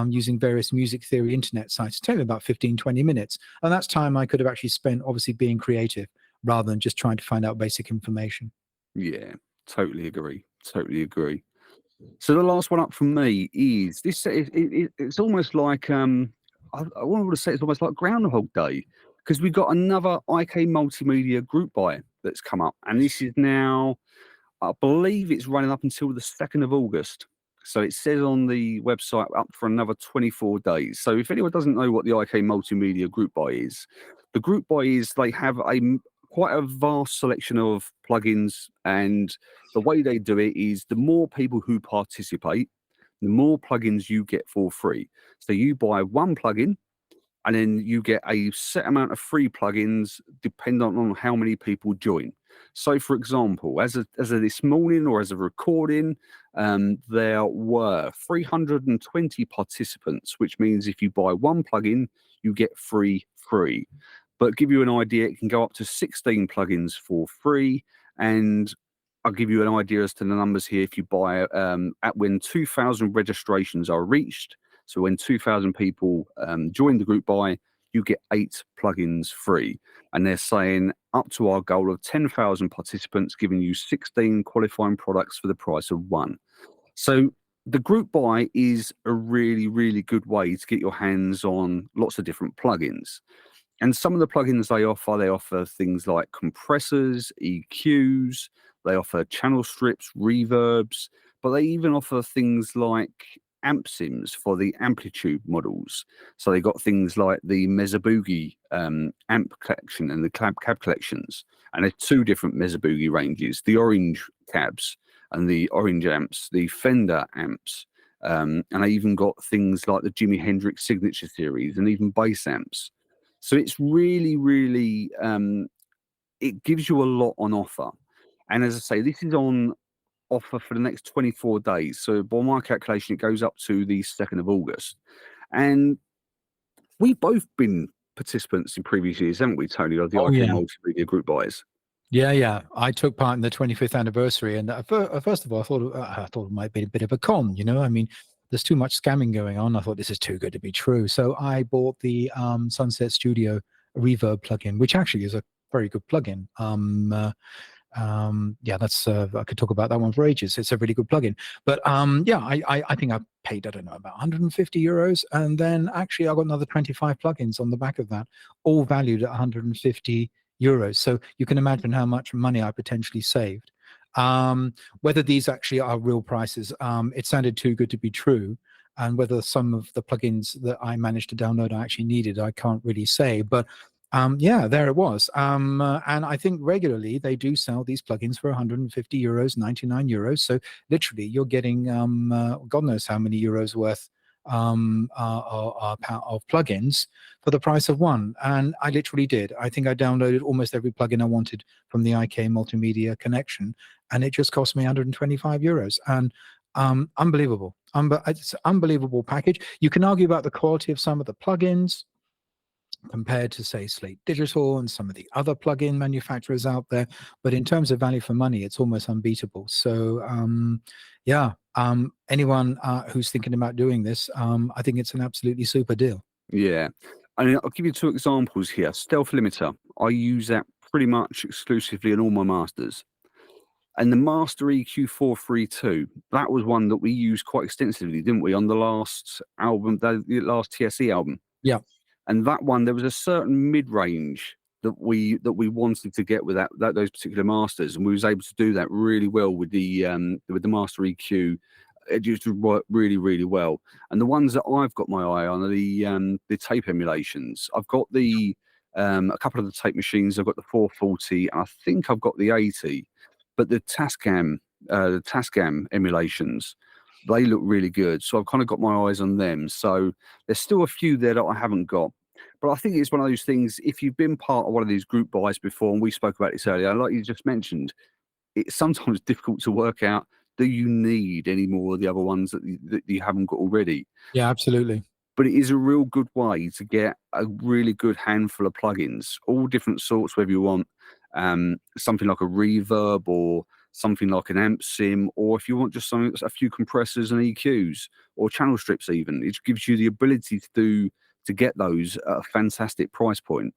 using various music theory internet sites. It takes me about 15-20 minutes. And that's time I could have actually spent obviously being creative rather than just trying to find out basic information. Yeah, totally agree. Totally agree. So the last one up from me is this. It's almost like I want to say it's almost like Groundhog Day, because we've got another IK Multimedia Group Buy that's come up, and this is now, I believe it's running up until the 2nd of August. So it says on the website up for another 24 days. So if anyone doesn't know what the IK Multimedia Group Buy is, the Group Buy is they have quite a vast selection of plugins, and the way they do it is the more people who participate, the more plugins you get for free. So you buy one plugin, and then you get a set amount of free plugins dependent on how many people join. So, for example, as of this morning or as a recording, there were 320 participants, which means if you buy one plugin, you get free. But give you an idea, it can go up to 16 plugins for free. And I'll give you an idea as to the numbers here. If you buy when 2,000 registrations are reached, so when 2,000 people join the group buy, you get 8 plugins free. And they're saying up to our goal of 10,000 participants, giving you 16 qualifying products for the price of one. So the group buy is a really, really good way to get your hands on lots of different plugins. And some of the plugins they offer things like compressors, EQs, they offer channel strips, reverbs, but they even offer things like amp sims for the Amplitude models. So they got things like the Mesa Boogie amp collection and the cab collections. And there's 2 different Mesa Boogie ranges, the orange cabs and the orange amps, the Fender amps. And they even got things like the Jimi Hendrix Signature Series and even bass amps. So it's really, really, it gives you a lot on offer. And as I say, this is on offer for the next 24 days. So by my calculation, it goes up to the 2nd of August. And we've both been participants in previous years, haven't we, Tony, of the IK Multimedia Group Buys? Yeah. I took part in the 25th anniversary. And first of all, I thought it might be a bit of a con, you know, I mean, there's too much scamming going on. I thought this is too good to be true. So I bought the Sunset Studio reverb plugin, which actually is a very good plugin. That's I could talk about that one for ages. It's a really good plugin. But I think I paid, I don't know, about 150 euros. And then actually I got another 25 plugins on the back of that, all valued at 150 euros. So you can imagine how much money I potentially saved. Whether these actually are real prices, it sounded too good to be true. And whether some of the plugins that I managed to download I actually needed, I can't really say. But there it was. And I think regularly they do sell these plugins for 150 euros, 99 euros. So literally you're getting God knows how many euros worth of plugins for the price of one. And I literally did. I think I downloaded almost every plugin I wanted from the IK Multimedia connection, and it just cost me 125 euros. And unbelievable. It's an unbelievable package. You can argue about the quality of some of the plugins compared to, say, Slate Digital and some of the other plugin manufacturers out there, but in terms of value for money, it's almost unbeatable. So anyone who's thinking about doing this, I think it's an absolutely super deal. Yeah, and I'll give you 2 examples here. Stealth Limiter, I use that pretty much exclusively in all my masters. And the Master EQ432, that was one that we used quite extensively, didn't we, on the last album, the last TSE album? Yeah. And that one, there was a certain mid-range that we wanted to get with those particular masters, and we was able to do that really well with the Master EQ. It just worked really, really well. And the ones that I've got my eye on are the tape emulations. I've got a couple of the tape machines. I've got the 440, and I think I've got the 80. But the Tascam emulations, they look really good. So I've kind of got my eyes on them. So there's still a few there that I haven't got. But I think it's one of those things, if you've been part of one of these group buys before, and we spoke about this earlier, like you just mentioned, it's sometimes difficult to work out, do you need any more of the other ones that you haven't got already? Yeah, absolutely. But it is a real good way to get a really good handful of plugins, all different sorts, whether you want something like a reverb or something like an amp sim, or if you want just something, a few compressors and EQs or channel strips even. It gives you the ability to get those at a fantastic price point.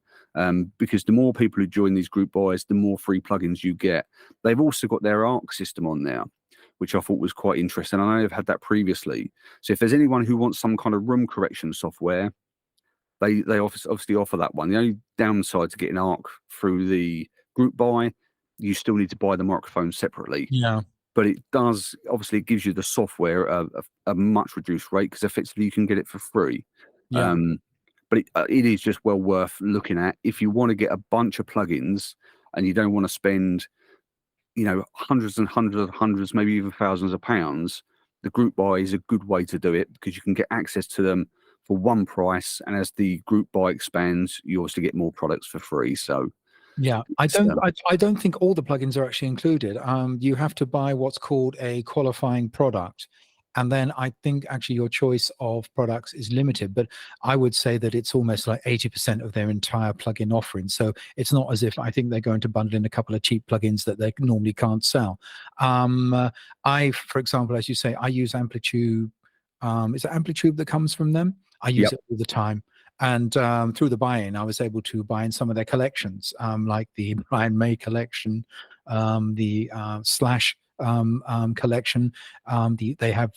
Because the more people who join these group buys, the more free plugins you get. They've also got their ARC system on there, which I thought was quite interesting. I know they've had that previously. So if there's anyone who wants some kind of room correction software, they obviously offer that one. The only downside to getting ARC through the group buy, you still need to buy the microphone separately. Yeah. But it does, obviously, it gives you the software a much reduced rate, because effectively you can get it for free. Yeah. But it is just well worth looking at if you want to get a bunch of plugins and you don't want to spend, hundreds and hundreds, maybe even thousands of pounds. The group buy is a good way to do it, because you can get access to them for one price, and as the group buy expands, you also get more products for free. So yeah, I don't think all the plugins are actually included. You have to buy what's called a qualifying product. And then I think actually your choice of products is limited, but I would say that it's almost like 80% of their entire plugin offering. So it's not as if I think they're going to bundle in a couple of cheap plugins that they normally can't sell. For example, as you say, I use Amplitude. Is it Amplitude that comes from them? I use it all the time. And through the buy-in, I was able to buy in some of their collections, like the Brian May collection, the Slash collection. They have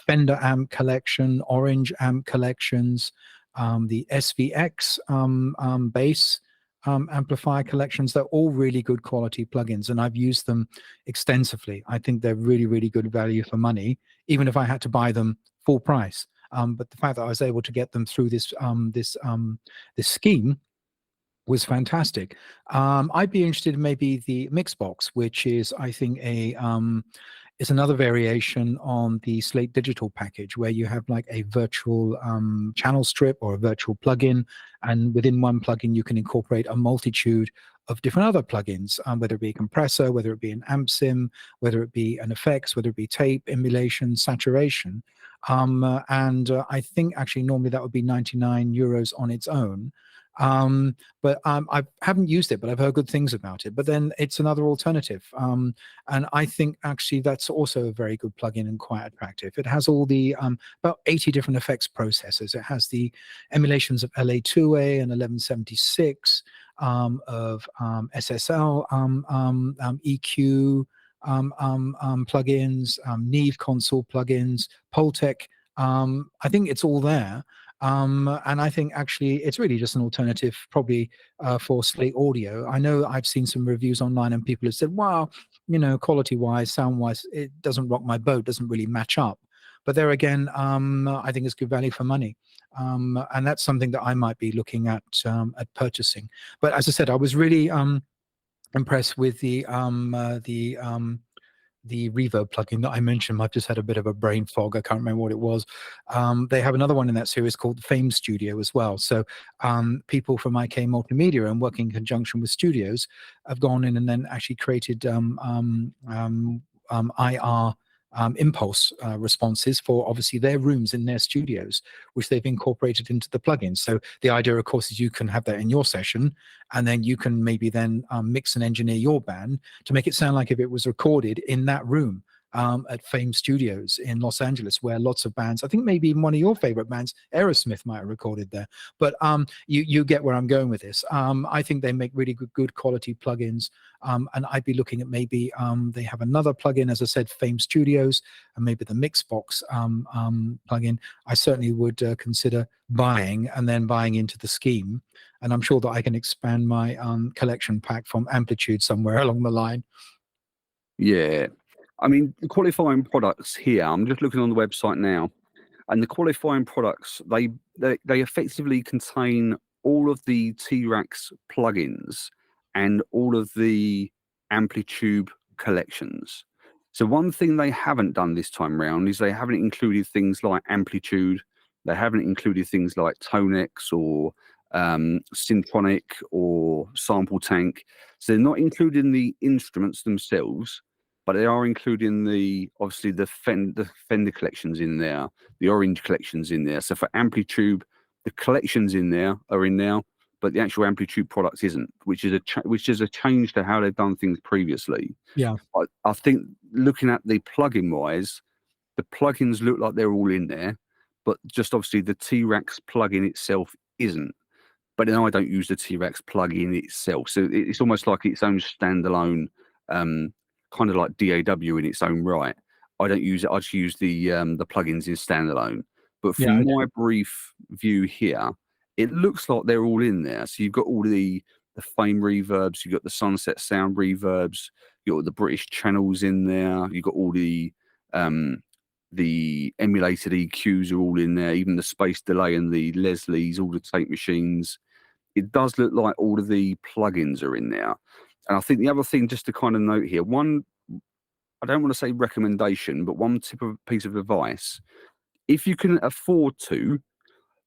Fender amp collection, Orange amp collections, the SVX bass amplifier collections. They're all really good quality plugins, and I've used them extensively. I think they're really, really good value for money, even if I had to buy them full price. But the fact that I was able to get them through this scheme was fantastic. I'd be interested in maybe the Mixbox, which is, I think, is another variation on the Slate Digital package, where you have like a virtual channel strip or a virtual plugin, and within one plugin you can incorporate a multitude of different other plugins, whether it be a compressor, whether it be an amp sim, whether it be an effects, whether it be tape, emulation, saturation. I think actually normally that would be €99 on its own. But I haven't used it, but I've heard good things about it. But then it's another alternative. And I think actually that's also a very good plugin and quite attractive. It has all the about 80 different effects processors. It has the emulations of LA2A and 1176, of SSL EQ plugins, Neve console plugins, Poltec. I think it's all there. And I think actually it's really just an alternative probably for Slate Audio. I know I've seen some reviews online and people have said, wow, quality-wise, sound-wise, it doesn't rock my boat, doesn't really match up. But there again, I think it's good value for money. And that's something that I might be looking at purchasing. But as I said, I was really impressed with the reverb plugin that I mentioned. I've just had a bit of a brain fog. I can't remember what it was. They have another one in that series called Fame Studio as well. So people from IK Multimedia and working in conjunction with studios have gone in and then actually created IR impulse responses for obviously their rooms in their studios, which they've incorporated into the plugin. So the idea, of course, is you can have that in your session, and then you can maybe then mix and engineer your band to make it sound like if it was recorded in that room. at Fame Studios in Los Angeles, where lots of bands, I think maybe even one of your favorite bands, Aerosmith, might have recorded there. But you get where I'm going with this. I think they make really good quality plugins. And I'd be looking at maybe they have another plugin, as I said, Fame Studios, and maybe the Mixbox plugin. I certainly would consider buying and then buying into the scheme. And I'm sure that I can expand my collection pack from Amplitude somewhere along the line. Yeah. I mean, the qualifying products here, I'm just looking on the website now, and the qualifying products, they effectively contain all of the T-Rex plugins and all of the Amplitude collections. So one thing they haven't done this time round is they haven't included things like Amplitude. They haven't included things like Tonex or Syntronic or Sample Tank. So they're not including the instruments themselves, but they are including obviously the Fender collections in there, the Orange collections in there. So for Amplitude, the collections in there are in there, but the actual Amplitude product isn't, which is a change to how they've done things previously. Yeah, I think looking at the plugin wise, the plugins look like they're all in there, but just obviously the T-Rex plugin itself isn't. But then I don't use the T-Rex plugin itself, so it's almost like its own standalone, kind of like DAW in its own right. I don't use it. I just use the plugins in standalone. But yeah, from my brief view here, it looks like they're all in there. So you've got all the Fame reverbs, you've got the Sunset Sound reverbs, you've got the British channels in there, you've got all the emulated EQs are all in there, even the space delay and the Leslie's, all the tape machines. It does look like all of the plugins are in there. And I think the other thing, just to kind of note here, I don't want to say recommendation, but one piece of advice: if you can afford to,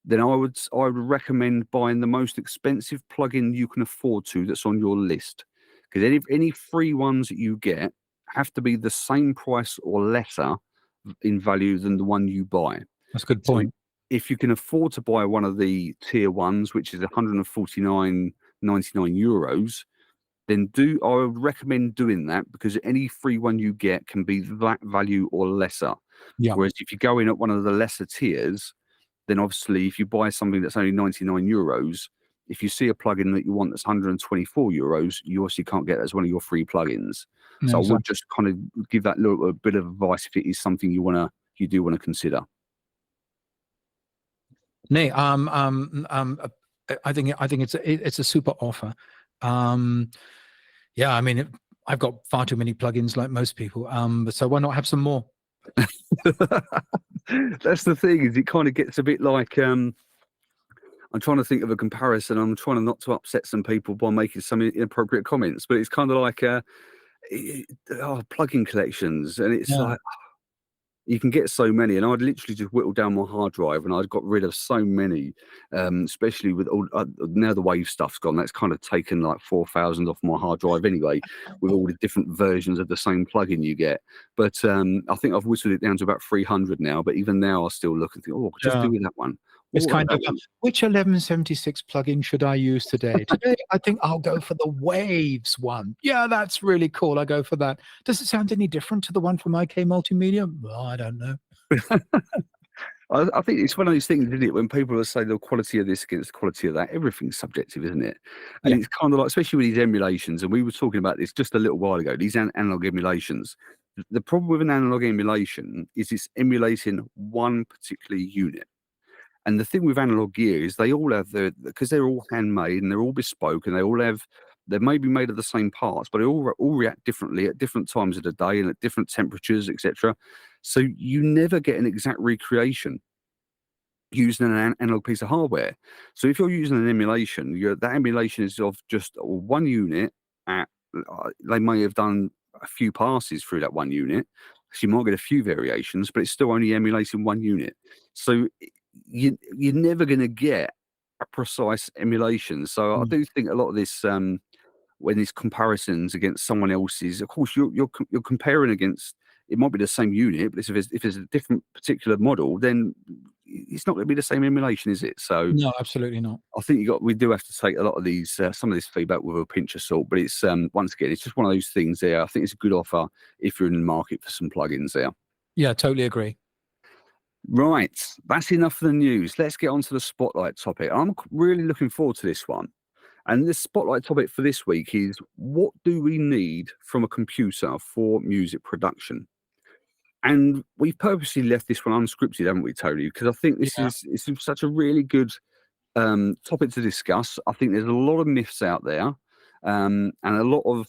then I would recommend buying the most expensive plugin you can afford to that's on your list, because any free ones that you get have to be the same price or lesser in value than the one you buy. that's a good point. So if you can afford to buy one of the tier ones, which is 149.99 euros, then I would recommend doing that, because any free one you get can be that value or lesser. Yeah. Whereas if you go in at one of the lesser tiers, then obviously if you buy something that's only 99 euros, if you see a plugin that you want that's 124 euros, you obviously can't get that as one of your free plugins. No, So I exactly. would just kind of give that a bit of advice if it is something you do want to consider. Nee, I think it's a super offer. Yeah, I mean, I've got far too many plugins like most people. So why not have some more? That's the thing, is it kind of gets a bit like I'm trying to think of a comparison. I'm trying not to upset some people by making some inappropriate comments, but it's kind of like plugin collections, and it's Yeah. like you can get so many, and I'd literally just whittle down my hard drive, and I'd got rid of so many, especially with all now the Wave stuff's gone. That's kind of taken like 4,000 off my hard drive anyway, with all the different versions of the same plugin you get. But I think I've whittled it down to about 300 now. But even now, I still look and think, oh, just Yeah. do that one. It's kind of one. which 1176 plugin should I use today? Today, I think I'll go for the Waves one. Yeah, that's really cool. I go for that. Does it sound any different to the one from IK Multimedia? Well, I don't know. I think it's one of those things, isn't it? When people say the quality of this against the quality of that, everything's subjective, isn't it? And Yeah. it's kind of like, especially with these emulations, and we were talking about this just a little while ago, these analog emulations. The problem with an analog emulation is it's emulating one particular unit. And the thing with analog gear is they all have because they're all handmade and they're all bespoke, and they may be made of the same parts, but they all react differently at different times of the day and at different temperatures, etc. So you never get an exact recreation using an analog piece of hardware. So if you're using an emulation, that emulation is of just one unit. They may have done a few passes through that one unit, so you might get a few variations, but it's still only emulating one unit. So you're never going to get a precise emulation. So I do think a lot of this, when these comparisons against someone else's, of course you're comparing against it might be the same unit, but if it's a different particular model, then it's not going to be the same emulation, is it? So No, absolutely not. I think we do have to take a lot of these, some of this feedback with a pinch of salt. But it's once again, it's just one of those things there. I think it's a good offer if you're in the market for some plugins there. Yeah, totally agree. Right, that's enough for the news. Let's get on to the spotlight topic. I'm really looking forward to this one. And the spotlight topic for this week is, what do we need from a computer for music production? And we've purposely left this one unscripted, haven't we, Tony? Because I think this Yeah. is such a really good topic to discuss. I think there's a lot of myths out there, and a lot of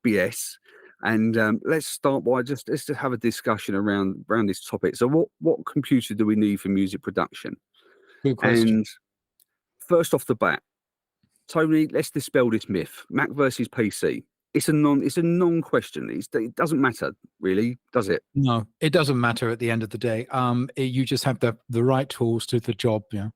BS. And let's start by let's just have a discussion around this topic. So, what computer do we need for music production? Good question. And first off the bat, Tony, let's dispel this myth: Mac versus PC. It's a non question. It doesn't matter really, does it? No, it doesn't matter at the end of the day. You just have the right tools to the job. Yeah.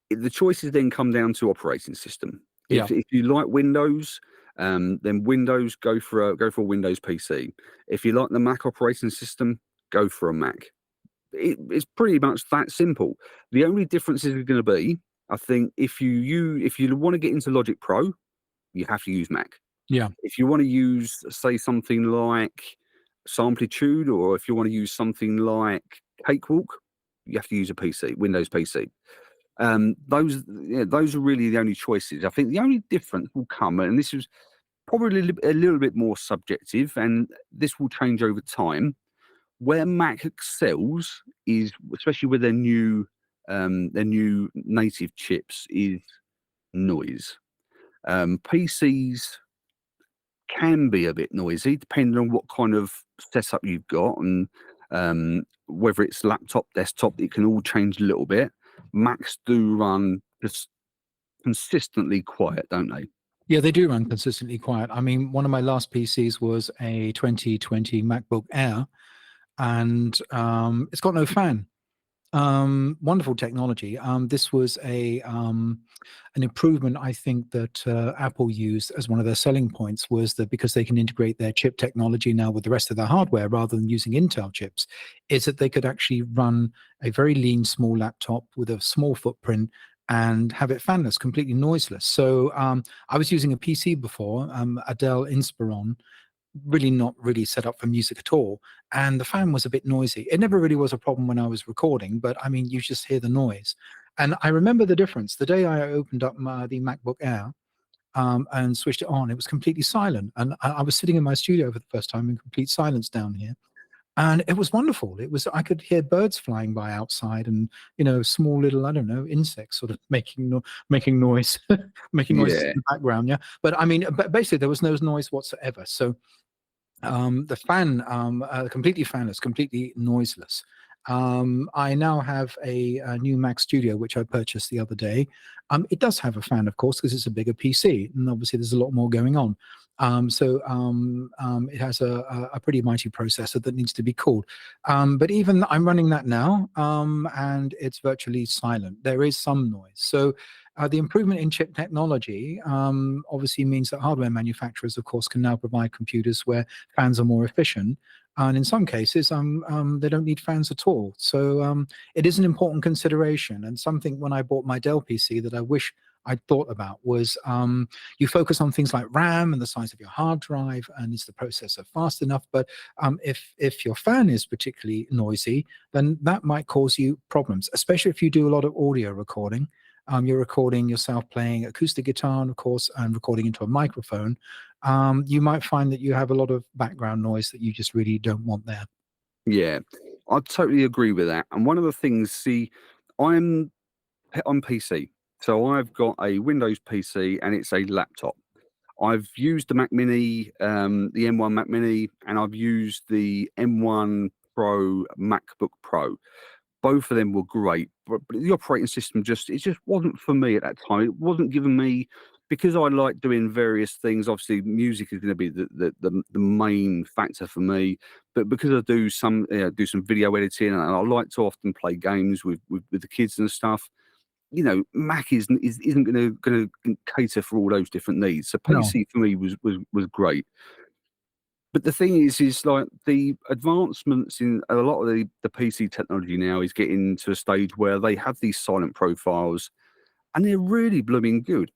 The choices then come down to operating system. Yeah. If you like Windows, then Windows, go for a Windows PC. If you like the Mac operating system, go for a Mac. It's pretty much that simple. The only differences are going to be, I think, if you want to get into Logic Pro, you have to use Mac. Yeah. If you want to use, say, something like Samplitude, or if you want to use something like Cakewalk, you have to use a PC, Windows PC. Those are really the only choices. I think the only difference will come, and this is probably a little bit more subjective, and this will change over time. Where Mac excels is, especially with their new native chips, is noise. PCs can be a bit noisy depending on what kind of setup you've got, and whether it's laptop, desktop, it can all change a little bit. Macs do run just consistently quiet, don't they? Yeah, they do run consistently quiet. I mean, one of my last PCs was a 2020 MacBook Air, and it's got no fan. Wonderful technology. This was an improvement, I think, that Apple used as one of their selling points, was that because they can integrate their chip technology now with the rest of their hardware rather than using Intel chips, is that they could actually run a very lean, small laptop with a small footprint and have it fanless, completely noiseless. So I was using a PC before, a Dell Inspiron, really not really set up for music at all, and the fan was a bit noisy. It never really was a problem when I was recording, but I mean, you just hear the noise. And I remember the difference the day I opened up the MacBook Air and switched it on. It was completely silent, and I was sitting in my studio for the first time in complete silence down here, and it was wonderful. I could hear birds flying by outside, and small little, I don't know, insects sort of making noise making noises in the background. Yeah, but I mean, basically there was no noise whatsoever. So the fan, completely fanless, completely noiseless. I now have a new Mac Studio, which I purchased the other day. It does have a fan, of course, because it's a bigger PC, and obviously there's a lot more going on. It has a pretty mighty processor that needs to be cooled. But even I'm running that now, and it's virtually silent. There is some noise. So the improvement in chip technology obviously means that hardware manufacturers, of course, can now provide computers where fans are more efficient. And in some cases, they don't need fans at all. So it is an important consideration. And something when I bought my Dell PC that I wish I'd thought about was you focus on things like RAM and the size of your hard drive, and is the processor fast enough? But if your fan is particularly noisy, then that might cause you problems, especially if you do a lot of audio recording. You're recording yourself playing acoustic guitar, and of course, and recording into a microphone. You might find that you have a lot of background noise that you just really don't want there. Yeah, I totally agree with that. And one of the things, see, I'm on PC, so I've got a Windows PC and it's a laptop. I've used the Mac Mini, the M1 Mac Mini, and I've used the M1 Pro MacBook Pro. Both of them were great, but the operating system just wasn't for me at that time. It wasn't giving me, because I like doing various things. Obviously, music is going to be the main factor for me, but because I do some video editing, and I like to often play games with the kids and stuff. Mac isn't going to cater for all those different needs. So No. PC for me was great. But the thing is like the advancements in a lot of the PC technology now is getting to a stage where they have these silent profiles, and they're really blooming good.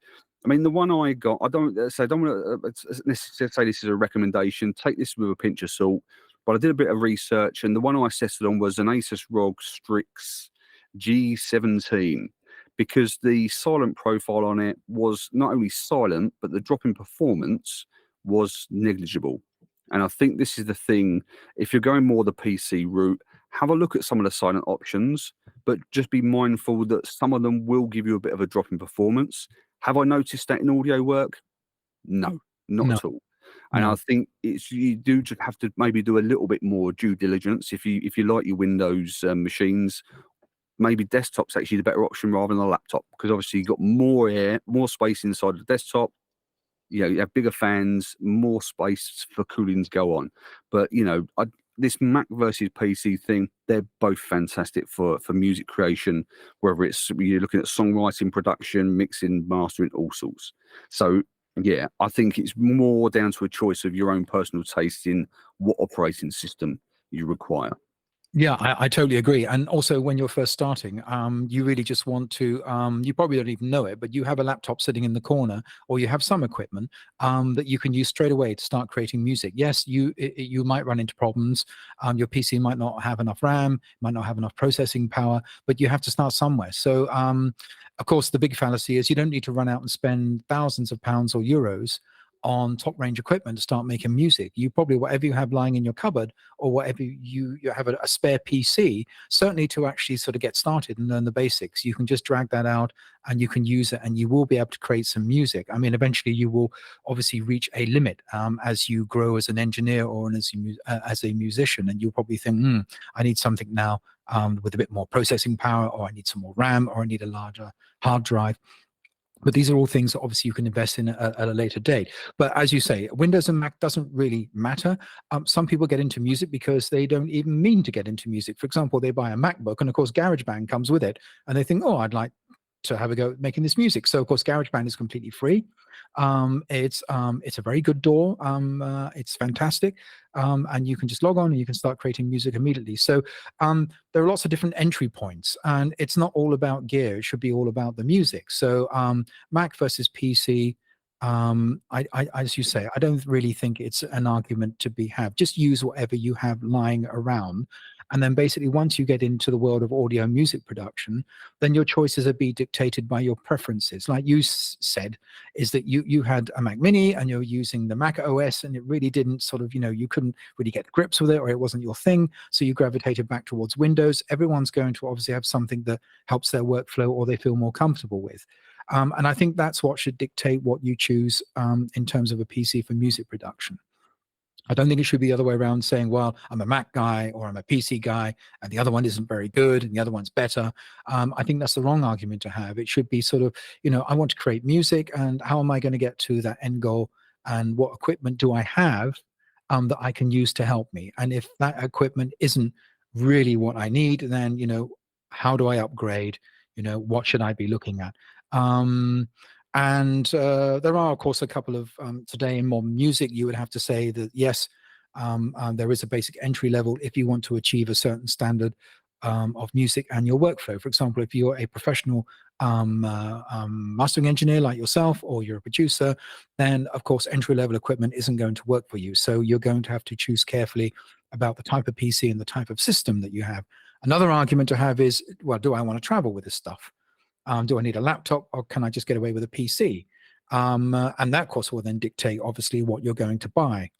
I mean, the one I got, I don't say, I don't want to necessarily say this is a recommendation. Take this with a pinch of salt. But I did a bit of research, and the one I settled on was an Asus ROG Strix G17, because the silent profile on it was not only silent, but the drop in performance was negligible. And I think this is the thing. If you're going more the PC route, have a look at some of the silent options, but just be mindful that some of them will give you a bit of a drop in performance. Have I noticed that in audio work? No, not No, at all. And I no. think it's you do just have to maybe do a little bit more due diligence if you like your Windows machines. Maybe desktop's actually the better option rather than a laptop, because obviously you've got more air, more space inside the desktop. You have bigger fans, more space for cooling to go on. But this Mac versus PC thing, they're both fantastic for music creation, whether it's you're looking at songwriting, production, mixing, mastering, all sorts. So yeah, I think it's more down to a choice of your own personal taste in what operating system you require. Yeah, I totally agree. And also, when you're first starting, you really just want to, you probably don't even know it, but you have a laptop sitting in the corner, or you have some equipment that you can use straight away to start creating music. Yes, you might run into problems. Your PC might not have enough RAM, might not have enough processing power, but you have to start somewhere. So, of course, the big fallacy is you don't need to run out and spend thousands of pounds or euros on top range equipment to start making music. You probably, whatever you have lying in your cupboard, or whatever you have a spare PC, certainly to actually sort of get started and learn the basics. You can just drag that out and you can use it, and you will be able to create some music. I mean, eventually you will obviously reach a limit as you grow as an engineer or as a musician, and you'll probably think, I need something now with a bit more processing power, or I need some more RAM, or I need a larger hard drive. But these are all things that obviously you can invest in at a later date. But as you say, Windows and Mac doesn't really matter. Some people get into music because they don't even mean to get into music. For example, they buy a MacBook, and of course GarageBand comes with it, and they think, oh, I'd like to have a go at making this music. So of course GarageBand is completely free. It's a very good DAW. It's fantastic, and you can just log on and you can start creating music immediately. So there are lots of different entry points, and it's not all about gear. It should be all about the music. So Mac versus PC. As you say, I don't really think it's an argument to be had. Just use whatever you have lying around. And then basically, once you get into the world of audio music production, then your choices are be dictated by your preferences. Like you said, is that you had a Mac Mini and you're using the Mac OS, and it really didn't sort of, you couldn't really get grips with it, or it wasn't your thing. So you gravitated back towards Windows. Everyone's going to obviously have something that helps their workflow or they feel more comfortable with. And I think that's what should dictate what you choose in terms of a PC for music production. I don't think it should be the other way around, saying, well, I'm a Mac guy or I'm a PC guy, and the other one isn't very good and the other one's better. I think that's the wrong argument to have. It should be sort of, I want to create music, and how am I going to get to that end goal? And what equipment do I have that I can use to help me? And if that equipment isn't really what I need, then, how do I upgrade? What should I be looking at? And there are, of course, a couple of today in modern music, you would have to say that, yes, there is a basic entry level if you want to achieve a certain standard of music and your workflow. For example, if you're a professional mastering engineer like yourself, or you're a producer, then, of course, entry level equipment isn't going to work for you. So you're going to have to choose carefully about the type of PC and the type of system that you have. Another argument to have is, well, do I want to travel with this stuff? Do I need a laptop, or can I just get away with a PC? And that, of course, will then dictate, obviously, what you're going to buy.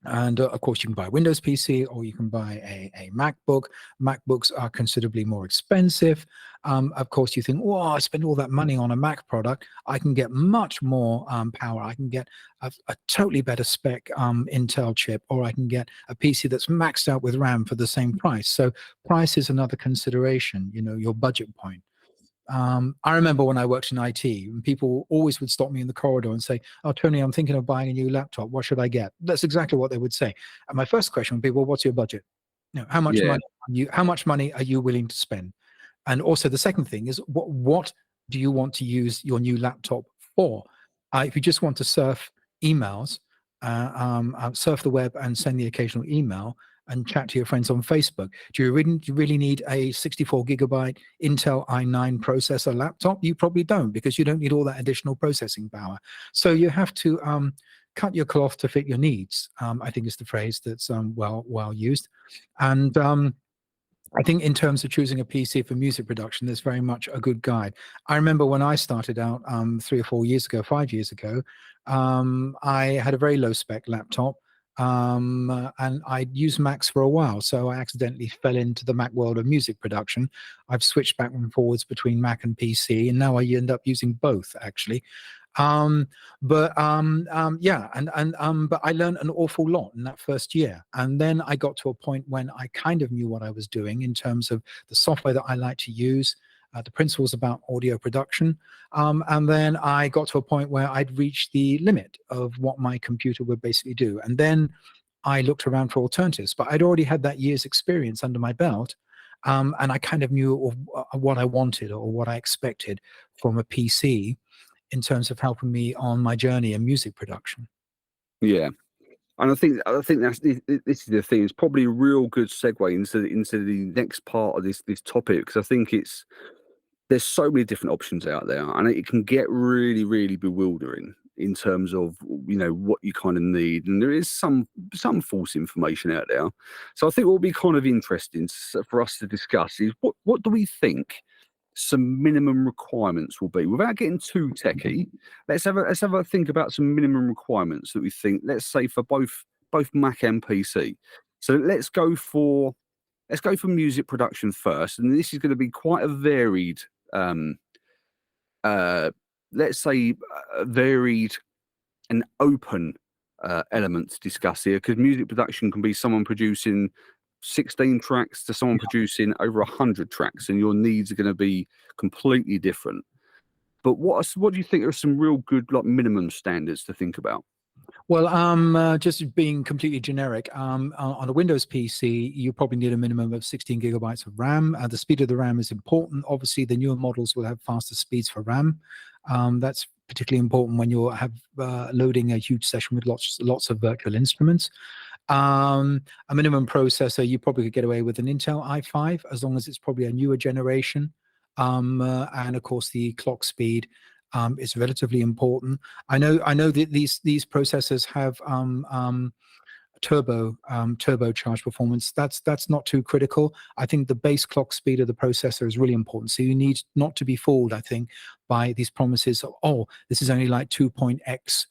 And of course, you can buy a Windows PC, or you can buy a MacBook. MacBooks are considerably more expensive. Of course, you think, oh, I spend all that money on a Mac product. I can get much more power. I can get a totally better spec Intel chip, or I can get a PC that's maxed out with RAM for the same price. So price is another consideration, your budget point. I remember when I worked in IT, and people always would stop me in the corridor and say, oh, Tony, I'm thinking of buying a new laptop. What should I get? That's exactly what they would say. And my first question would be, well, what's your budget? How much Yeah. money are you willing to spend? And also the second thing is, what do you want to use your new laptop for? If you just want to surf emails, surf the web and send the occasional email and chat to your friends on Facebook. Do you really need a 64 gigabyte Intel i9 processor laptop? You probably don't, because you don't need all that additional processing power. So you have to cut your cloth to fit your needs, I think is the phrase that's well used. And I think in terms of choosing a PC for music production, there's very much a good guide. I remember when I started out 3 or 4 years ago, 5 years ago, I had a very low spec laptop, and I'd used Macs for a while, so I accidentally fell into the Mac world of music production. I've switched back and forwards between Mac and PC, and now I end up using both, actually. Yeah, but I learned an awful lot in that first year, and then I got to a point when I kind of knew what I was doing in terms of the software that I like to use, the principles about audio production, and then I got to a point where I'd reached the limit of what my computer would basically do, and then I looked around for alternatives, but I'd already had that year's experience under my belt, and I kind of knew what I wanted or what I expected from a PC in terms of helping me on my journey in music production. Yeah. And I think this is the thing. It's probably a real good segue into the next part of this topic, because I think there's so many different options out there, and it can get really, really bewildering in terms of, you know, what you kind of need, and there is some false information out there. So I think what will be kind of interesting for us to discuss is what do we think some minimum requirements will be, without getting too techie. Let's have a think about some minimum requirements that we think, let's say, for both Mac and PC. So let's go for music production first, and this is going to be quite a varied let's say a varied and open element to discuss here, because music production can be someone producing 16 tracks to someone producing over 100 tracks, and your needs are going to be completely different. But what do you think are some real good, like, minimum standards to think about? Well, just being completely generic, on a Windows PC, you probably need a minimum of 16 gigabytes of RAM. The speed of the RAM is important. Obviously, the newer models will have faster speeds for RAM. That's particularly important when you're loading a huge session with lots of virtual instruments. A minimum processor, you probably could get away with an Intel i5, as long as it's probably a newer generation. And of course, the clock speed is relatively important. I know that these processors have turbocharged performance. That's not too critical. I think the base clock speed of the processor is really important. So you need not to be fooled, I think, by these promises of, oh, this is only like 2.x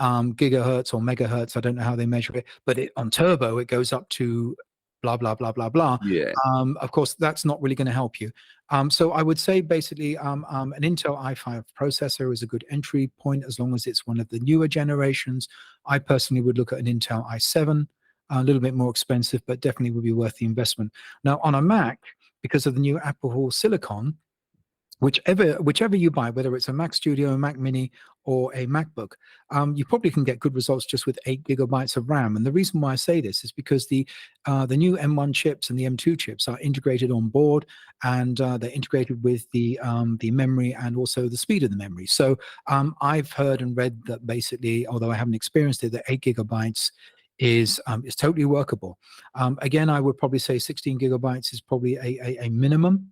gigahertz or megahertz. I don't know how they measure it, but on turbo it goes up to blah blah blah blah blah. Yeah. Of course, that's not really going to help you. So I would say basically an Intel i5 processor is a good entry point, as long as it's one of the newer generations. I personally would look at an Intel i7, a little bit more expensive, but definitely would be worth the investment. Now on a Mac, because of the new Apple Silicon, whichever you buy, whether it's a Mac Studio, a Mac Mini, or a MacBook, you probably can get good results just with 8 gigabytes of RAM. And the reason why I say this is because the new M1 chips and the M2 chips are integrated on board, and they're integrated with the memory and also the speed of the memory. So I've heard and read that basically, although I haven't experienced it, that 8 gigabytes is totally workable. Again, I would probably say 16 gigabytes is probably a minimum.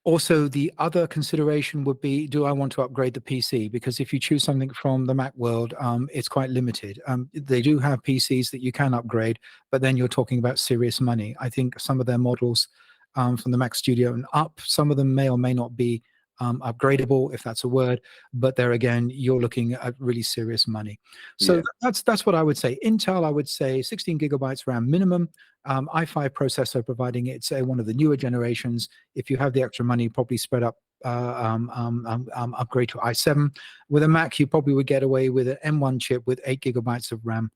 Also, the other consideration would be, do I want to upgrade the PC? Because if you choose something from the Mac world, it's quite limited. They do have PCs that you can upgrade, but then you're talking about serious money. I think some of their models from the Mac Studio and up, some of them may or may not be upgradable, if that's a word, but there again, you're looking at really serious money. So Yeah. that's what I would say. Intel, I would say 16 gigabytes RAM minimum. i5 processor, providing it's one of the newer generations. If you have the extra money, probably spread up, upgrade to i7. With a Mac, you probably would get away with an M1 chip with 8 gigabytes of RAM,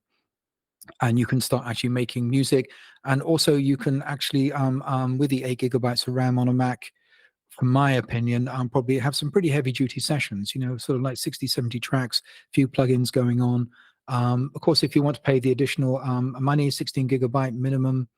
and you can start actually making music. And also you can actually, with the 8 gigabytes of RAM on a Mac, from my opinion, probably have some pretty heavy duty sessions, you know, sort of like 60, 70 tracks, few plugins going on. Of course, if you want to pay the additional money, 16 gigabyte minimum,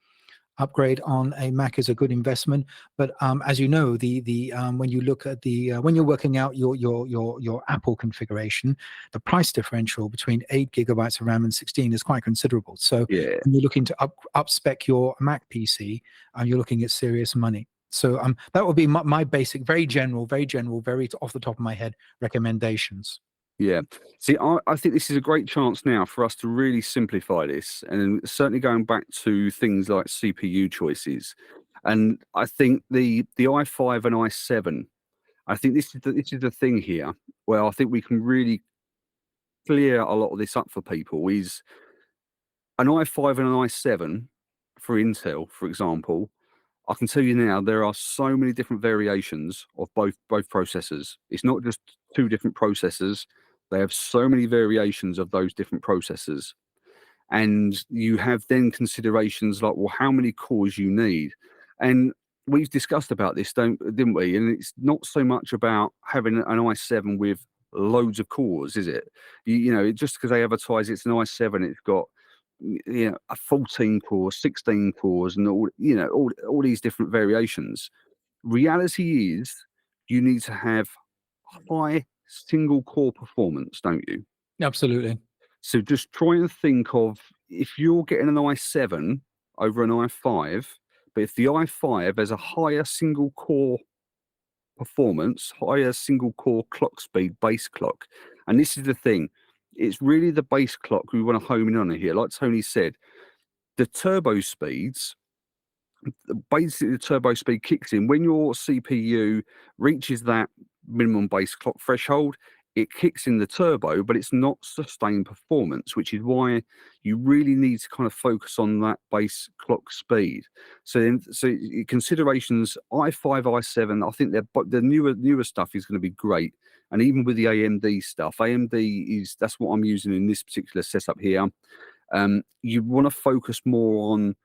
upgrade on a Mac is a good investment. But as you know, when you look at when you're working out your Apple configuration, the price differential between 8 GB of RAM and 16 is quite considerable. So Yeah. when you're looking to up spec your Mac PC, you're looking at serious money. So that would be my basic, very general, very off the top of my head recommendations. Yeah. See, I think this is a great chance now for us to really simplify this, and certainly going back to things like CPU choices. And I think the i5 and i7, I think this is the thing here where I think we can really clear a lot of this up for people is an i5 and an i7 for Intel, for example. I can tell you now there are so many different variations of both processors. It's not just two different processors. They have so many variations of those different processors. And you have then considerations like, well, how many cores you need. And we've discussed about this, didn't we? And it's not so much about having an i7 with loads of cores, is it? You know, just because they advertise it's an i7, it's got a 14 core, 16 cores, and all these different variations. Reality is, you need to have high single core performance, don't you? Absolutely. So just try and think of, if you're getting an i7 over an i5, but if the i5 has a higher single core performance, higher single core clock speed, base clock, and this is the thing, it's really the base clock we want to home in on here. Like Tony said, the turbo speeds, basically the turbo speed kicks in when your CPU reaches that minimum base clock threshold. It kicks in the turbo, but it's not sustained performance, which is why you really need to kind of focus on that base clock speed. So considerations i5, i7, I think the newer stuff is going to be great. And even with the AMD stuff, that's what I'm using in this particular setup here. You want to focus more on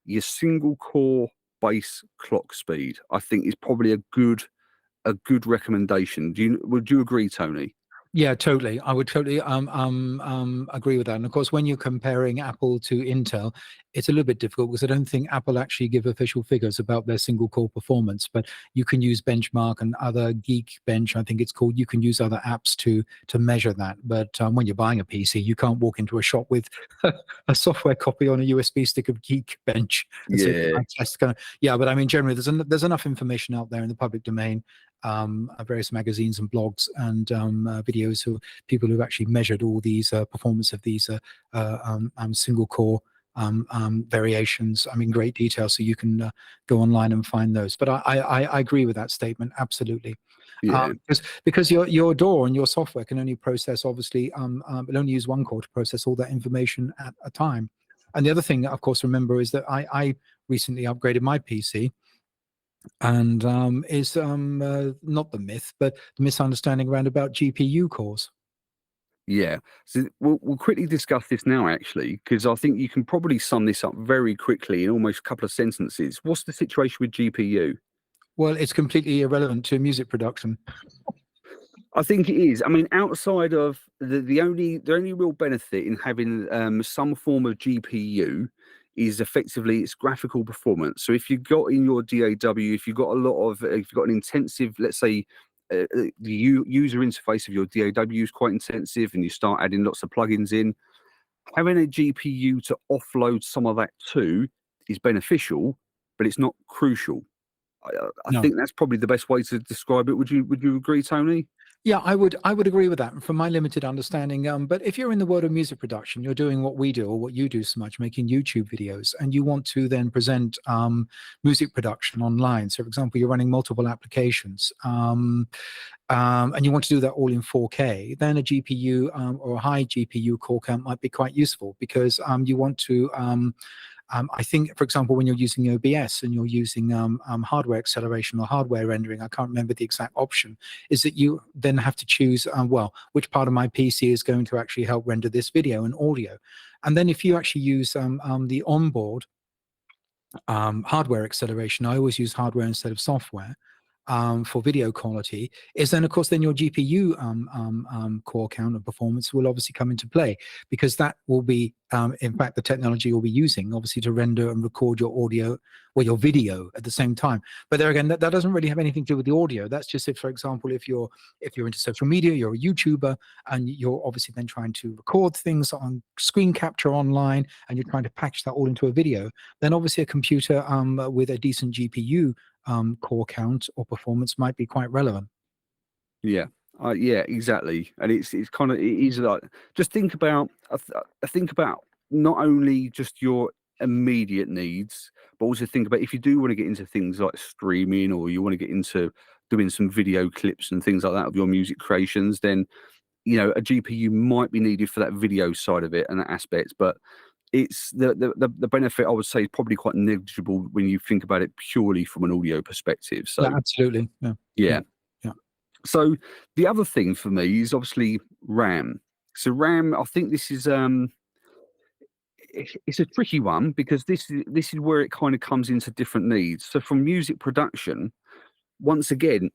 your single core base clock speed. I think is probably a good recommendation. Would you agree, Tony? Yeah, totally. I would totally agree with that. And of course, when you're comparing Apple to Intel, it's a little bit difficult because I don't think Apple actually give official figures about their single core performance. But you can use Benchmark and other Geekbench, I think it's called. You can use other apps to measure that. But when you're buying a PC, you can't walk into a shop with a software copy on a USB stick of Geekbench. And yeah, but I mean, generally, there's enough information out there in the public domain. Various magazines and blogs and videos of people who've actually measured all these performance of these single core variations. I mean, great detail, so you can go online and find those. But I agree with that statement, absolutely. Yeah. Because your DAW and your software can only process, obviously, it'll only use one core to process all that information at a time. And the other thing, of course, remember is that I recently upgraded my PC. And is not the myth, but the misunderstanding around about GPU cores. Yeah. So we'll quickly discuss this now, actually, because I think you can probably sum this up very quickly in almost a couple of sentences. What's the situation with GPU? Well, it's completely irrelevant to music production. I think it is. I mean, outside of the only real benefit in having some form of GPU is effectively its graphical performance. So if you've got in your DAW, if you've got an intensive, let's say, the user interface of your DAW is quite intensive, and you start adding lots of plugins in, having a GPU to offload some of that to is beneficial, but it's not crucial. I No. think that's probably the best way to describe it. Would you agree, Tony? Yeah, I would agree with that from my limited understanding. But if you're in the world of music production, you're doing what we do or what you do so much, making YouTube videos, and you want to then present music production online. So, for example, you're running multiple applications, and you want to do that all in 4K, then a GPU or a high GPU core count might be quite useful because you want to. I think, for example, when you're using OBS and you're using hardware acceleration or hardware rendering, I can't remember the exact option, is that you then have to choose, which part of my PC is going to actually help render this video and audio. And then if you actually use the onboard hardware acceleration, I always use hardware instead of software. for video quality, is then of course then your GPU core count and performance will obviously come into play, because that will be in fact the technology you'll be using obviously to render and record your audio or your video at the same time. But there again, that doesn't really have anything to do with the audio. That's just if, for example, if you're into social media, you're a YouTuber, and you're obviously then trying to record things on screen capture online, and you're trying to package that all into a video, then obviously a computer with a decent GPU core count or performance might be quite relevant. Yeah. Yeah, exactly. And it's kind of, it is like, just think about, I think about not only just your immediate needs, but also think about if you do want to get into things like streaming, or you want to get into doing some video clips and things like that of your music creations, then, you know, a GPU might be needed for that video side of it and that aspect. But it's the benefit, I would say, is probably quite negligible when you think about it purely from an audio perspective. So Yeah, absolutely. Yeah. yeah. Yeah. So the other thing for me is obviously RAM. So RAM, I think this is it's a tricky one, because this is where it kind of comes into different needs. So from music production, once again,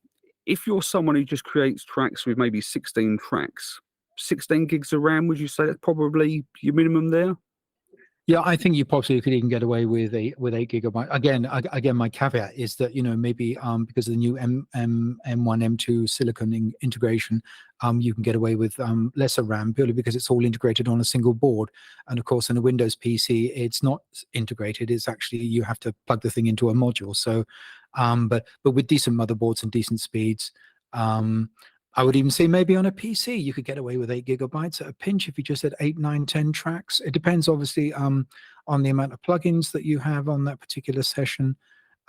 if you're someone who just creates tracks with maybe 16 tracks, 16 gigs of RAM, would you say that's probably your minimum there? Yeah, I think you possibly could even get away with 8 GB. Again, my caveat is that, you know, maybe because of the new M1 M2 silicon integration, you can get away with lesser RAM, purely because it's all integrated on a single board. And of course, in a Windows PC, it's not integrated. It's actually, you have to plug the thing into a module. So, but with decent motherboards and decent speeds, I would even say maybe on a PC, you could get away with 8 GB at a pinch if you just had 8, 9, 10 tracks. It depends, obviously, on the amount of plugins that you have on that particular session.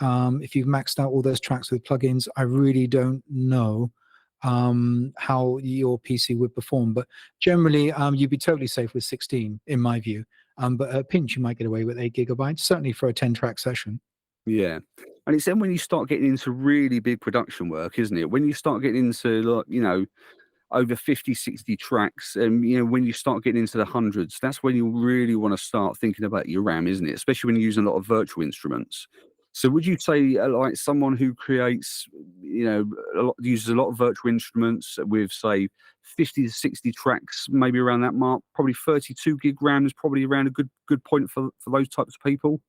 If you've maxed out all those tracks with plugins, I really don't know how your PC would perform. But generally, you'd be totally safe with 16, in my view. But at a pinch, you might get away with 8 GB, certainly for a 10-track session. Yeah. And it's then when you start getting into really big production work, isn't it? When you start getting into, like, you know, over 50, 60 tracks, and, you know, when you start getting into the hundreds, that's when you really want to start thinking about your RAM, isn't it? Especially when you're using a lot of virtual instruments. So would you say, like someone who creates, you know, uses a lot of virtual instruments with, say, 50 to 60 tracks, maybe around that mark, probably 32 gig RAM is probably around a good point for those types of people?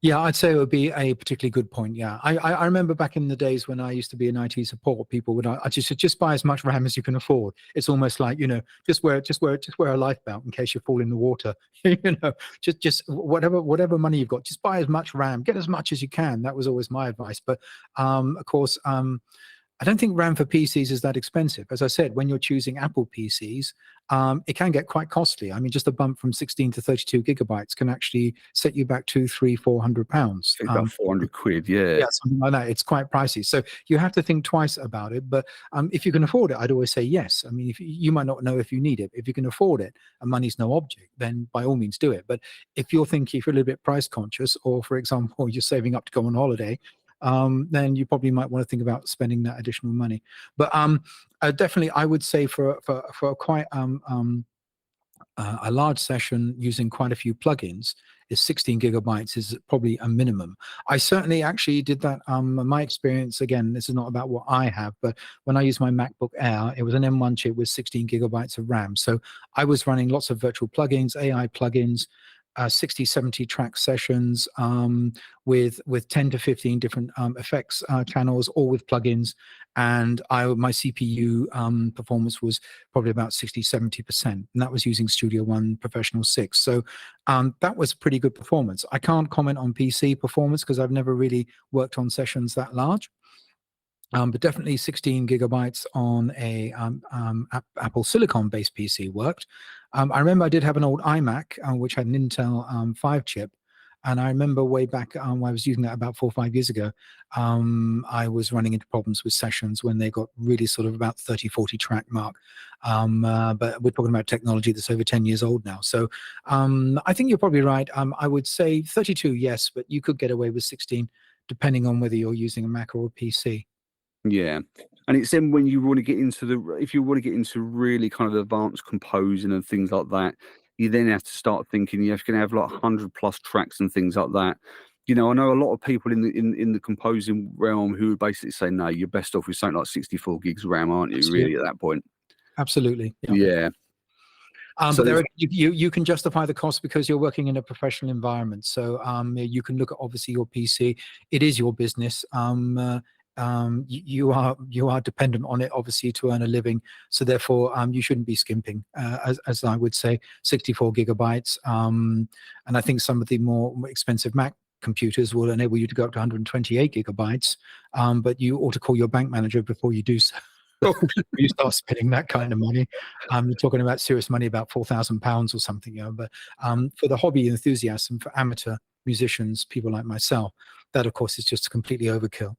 Yeah, I'd say it would be a particularly good point. Yeah, I remember back in the days when I used to be in IT support, people would I just buy as much RAM as you can afford. It's almost like, you know, just wear a life belt in case you fall in the water. You know, just whatever money you've got, just buy as much RAM, get as much as you can. That was always my advice. But of course, I don't think RAM for PCs is that expensive. As I said, when you're choosing Apple PCs, it can get quite costly. I mean, just a bump from 16 to 32 GB can actually set you back £200, £300, £400. It's about 400 quid, yeah. Yeah, something like that. It's quite pricey. So you have to think twice about it. But if you can afford it, I'd always say yes. I mean, if you might not know if you need it. If you can afford it and money's no object, then by all means do it. But if you're a little bit price conscious, or for example, you're saving up to go on holiday, then you probably might want to think about spending that additional money. But definitely, I would say for quite a large session using quite a few plugins, is 16 GB is probably a minimum. I certainly actually did that. My experience, again, this is not about what I have, but when I used my MacBook Air, it was an M1 chip with 16 GB of RAM. So I was running lots of virtual plugins, AI plugins, 60, 70 track sessions with 10 to 15 different effects channels, all with plugins. And my CPU performance was probably about 60, 70%. And that was using Studio One Professional 6. So that was pretty good performance. I can't comment on PC performance because I've never really worked on sessions that large. But definitely 16 GB on a Apple Silicon-based PC worked. I remember I did have an old iMac, which had an Intel 5 chip. And I remember way back when I was using that about 4 or 5 years ago, I was running into problems with sessions when they got really sort of about 30, 40 track mark. But we're talking about technology that's over 10 years old now. So I think you're probably right. I would say 32, yes, but you could get away with 16, depending on whether you're using a Mac or a PC. Yeah. And it's then when you want to get into if you want to get into really kind of advanced composing and things like that, you then have to start thinking you're going to have like 100 plus tracks and things like that. you know, I know a lot of people in the composing realm who would basically say, no, you're best off with something like 64 gigs of RAM, aren't you? Absolutely. Really, at that point. Absolutely. Yeah. Yeah. But So there, you can justify the cost because you're working in a professional environment. So you can look at obviously your PC. It is your business. You are dependent on it obviously to earn a living. So therefore, you shouldn't be skimping, as I would say, 64 gigabytes. And I think some of the more expensive Mac computers will enable you to go up to 128 gigabytes. But you ought to call your bank manager before you do so. You start spending that kind of money, you're talking about serious money, about £4,000 or something. You know, but for the hobby enthusiasts and for amateur musicians, people like myself, that of course is just completely overkill.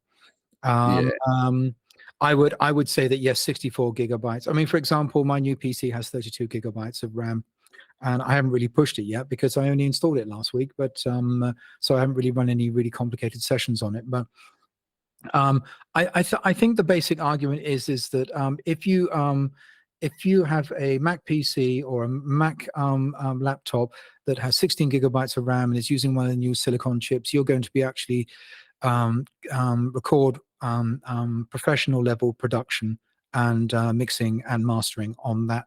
yeah. I would say that yes, 64 gigabytes. I mean, for example, my new PC has 32 gigabytes of RAM. And I haven't really pushed it yet because I only installed it last week. But so I haven't really run any really complicated sessions on it. But I think the basic argument is that if you have a Mac PC or a Mac laptop that has 16 gigabytes of RAM and is using one of the new silicon chips, you're going to be actually record professional level production and mixing and mastering on that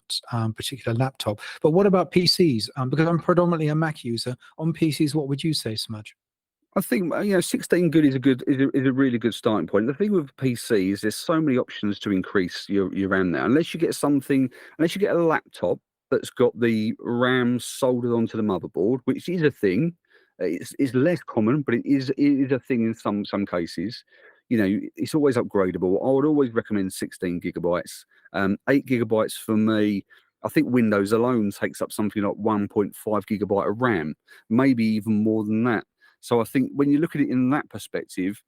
particular laptop. But what about PCs? Because I'm predominantly a Mac user. On PCs, what would you say, Smudge? I think, you know, 16 good is a really good starting point. The thing with PC is there's so many options to increase your RAM now. Unless you get a laptop that's got the RAM soldered onto the motherboard, which is a thing. It's less common, but it is a thing in some cases. You know, it's always upgradable. I would always recommend 16 gigabytes. 8 gigabytes for me. I think Windows alone takes up something like 1.5 gigabyte of RAM, maybe even more than that. So I think when you look at it in that perspective,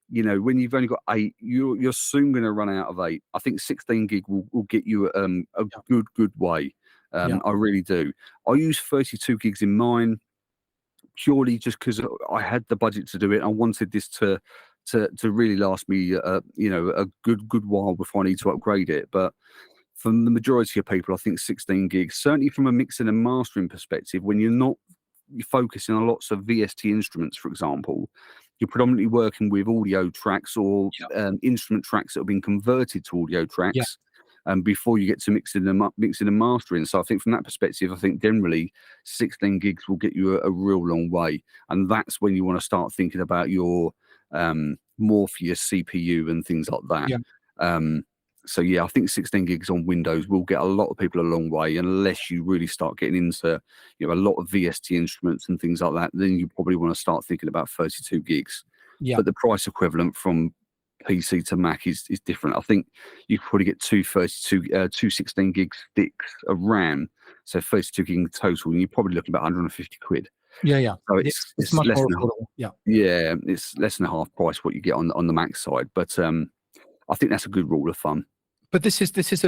you know, when you've only got 8, you're soon going to run out of 8. I think 16 gig will get you a good way. I really do. I use 32 gigs in mine purely just because I had the budget to do it. I wanted this to really last me, you know, a good while before I need to upgrade it. But for the majority of people, I think 16 gigs, certainly from a mixing and mastering perspective, when you're focusing on lots of VST instruments, for example, you're predominantly working with audio tracks or instrument tracks that have been converted to audio tracks before you get to mixing and mastering. So I think from that perspective, I think generally 16 gigs will get you a real long way. And that's when you want to start thinking about your more for your CPU and things like that. So yeah, I think 16 gigs on Windows will get a lot of people a long way, unless you really start getting into, you know, a lot of VST instruments and things like that. Then you probably want to start thinking about 32 gigs. But the price equivalent from PC to Mac is different. I think you could probably get two 16 gig sticks of RAM, so 32 gig in total, and you're probably looking about 150 quid. So it's much less more than affordable. it's less than half price what you get on the Mac side. But I think that's a good rule of thumb. But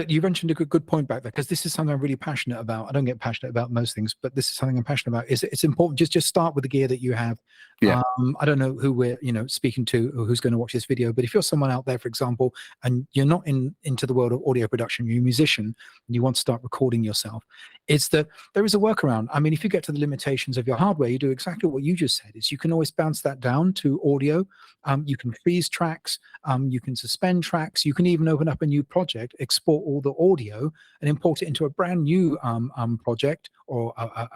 you mentioned a good point back there, because this is something I'm really passionate about. I don't get passionate about most things, but this is something I'm passionate about. It's important. Just start with the gear that you have. I don't know who we're speaking to or who's going to watch this video, but if you're someone out there, for example, and you're not into the world of audio production, you're a musician and you want to start recording yourself, it's that there is a workaround. I mean, if you get to the limitations of your hardware, you do exactly what you just said. Is you can always bounce that down to audio. You can freeze tracks. You can suspend tracks. You can even open up a new project, export all the audio, and import it into a brand new project or a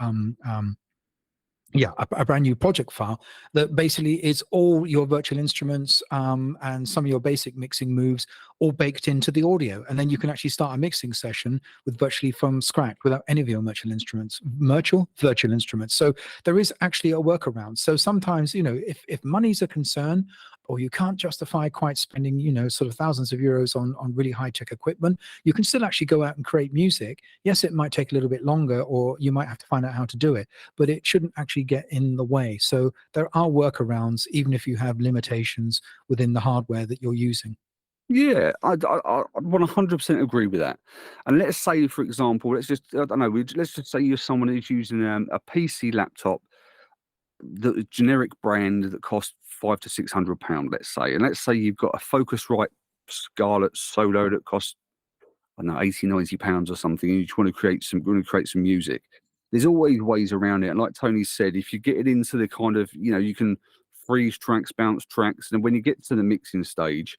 brand new project file that basically is all your virtual instruments and some of your basic mixing moves all baked into the audio. And then you can actually start a mixing session with virtually from scratch without any of your virtual instruments. So there is actually a workaround. So sometimes, if money's a concern, or you can't justify quite spending, sort of thousands of euros on really high-tech equipment, you can still actually go out and create music. Yes, it might take a little bit longer, or you might have to find out how to do it, but it shouldn't actually get in the way. So there are workarounds, even if you have limitations within the hardware that you're using. Yeah, I 100% agree with that. And let's say, for example, let's just say you're someone who's using a PC laptop, the generic brand that costs £500 to £600, let's say, and let's say you've got a Focusrite Scarlett Solo that costs, I don't know, £80, £90 or something, and you just want to create some music. There's always ways around it. And like Tony said, if you get it into the kind of, you can freeze tracks, bounce tracks, and when you get to the mixing stage,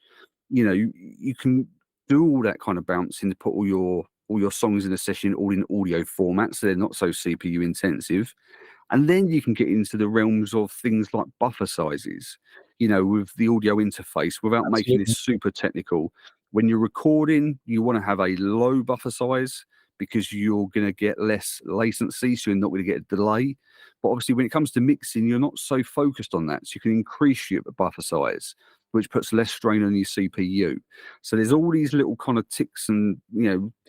you can do all that kind of bouncing to put all your songs in a session all in audio format, so they're not so CPU intensive. And then you can get into the realms of things like buffer sizes, with the audio interface without making Absolutely. this super technical. When you're recording, you want to have a low buffer size because you're going to get less latency, so you're not going to get a delay. But obviously, when it comes to mixing, you're not so focused on that. So you can increase your buffer size, which puts less strain on your CPU. So there's all these little kind of ticks and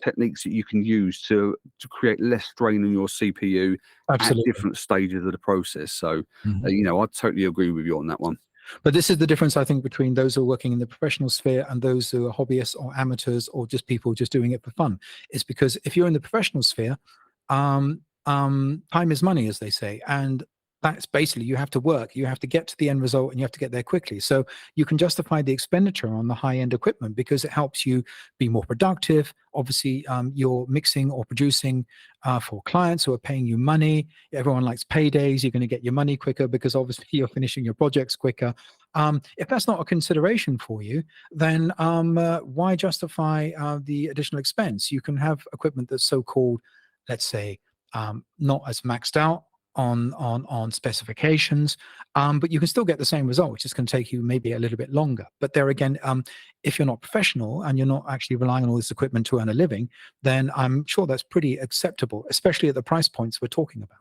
techniques that you can use to create less strain on your CPU at Absolutely. different stages of the process. So, I totally agree with you on that one. But this is the difference, I think, between those who are working in the professional sphere and those who are hobbyists or amateurs or just people just doing it for fun. It's because if you're in the professional sphere, time is money, as they say. And that's basically, you have to work, you have to get to the end result, and you have to get there quickly. So you can justify the expenditure on the high-end equipment because it helps you be more productive. Obviously, you're mixing or producing for clients who are paying you money. Everyone likes paydays. You're going to get your money quicker because obviously you're finishing your projects quicker. If that's not a consideration for you, then why justify the additional expense? You can have equipment that's so-called, let's say, not as maxed out on specifications, but you can still get the same result. It's just going to take you maybe a little bit longer. But there again, if you're not professional and you're not actually relying on all this equipment to earn a living, then I'm sure that's pretty acceptable, especially at the price points we're talking about.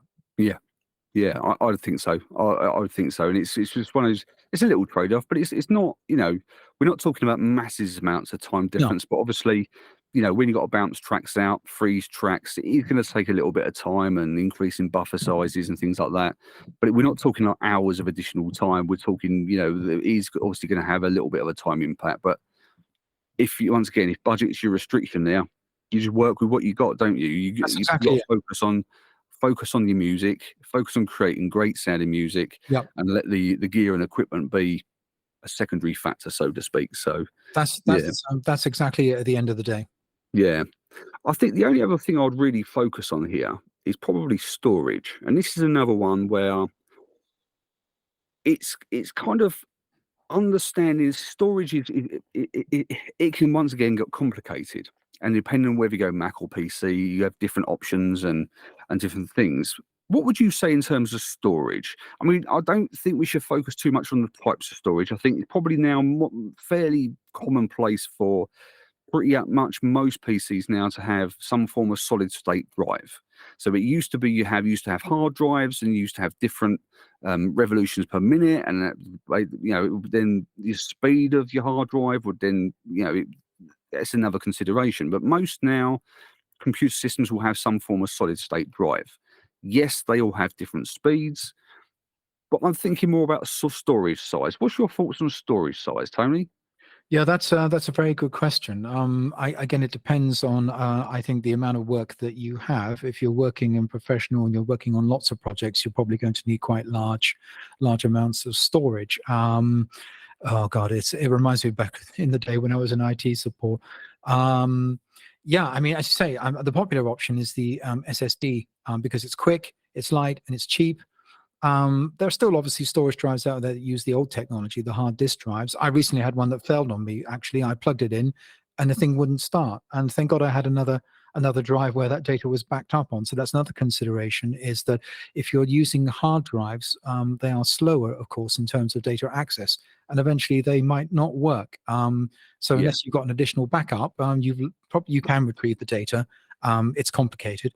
Yeah, I would think so. I would think so, and it's just one of those. It's a little trade off, but it's not. We're not talking about massive amounts of time No, difference. But obviously, when you got to bounce tracks out, freeze tracks, it's going to take a little bit of time and increase in buffer sizes and things like that. But we're not talking like hours of additional time. We're talking, it is obviously going to have a little bit of a time impact. But if you, once again, if budget's your restriction there, you just work with what you got, don't you? You've got exactly to focus on your music, focus on creating great sounding music, Yep. and let the gear and equipment be a secondary factor, so to speak. So that's exactly it at the end of the day. yeah, I think the only other thing I'd really focus on here is probably storage, and this is another one where it's kind of understanding storage it can once again get complicated, and depending on whether you go Mac or PC, you have different options and different things. What would you say in terms of storage? I mean, I don't think we should focus too much on the types of storage. I think it's probably now fairly commonplace for pretty much most PCs now to have some form of solid state drive. So it used to be used to have hard drives, and you used to have different revolutions per minute, and then the speed of your hard drive would then that's another consideration. But most now computer systems will have some form of solid state drive. Yes, they all have different speeds, but I'm thinking more about storage size. What's your thoughts on storage size, Tony? Yeah, that's a very good question. Again, it depends on I think the amount of work that you have. If you're working in professional and you're working on lots of projects, you're probably going to need quite large amounts of storage. Oh God, it reminds me back in the day when I was in IT support. Yeah, I mean, as you say, the popular option is the SSD because it's quick, it's light, and it's cheap. There are still obviously storage drives out there that use the old technology, the hard disk drives. I recently had one that failed on me. Actually, I plugged it in and the thing wouldn't start. And thank God I had another drive where that data was backed up on. So that's another consideration, is that if you're using hard drives, they are slower, of course, in terms of data access, and eventually they might not work. So unless you've got an additional backup, you can retrieve the data. It's complicated.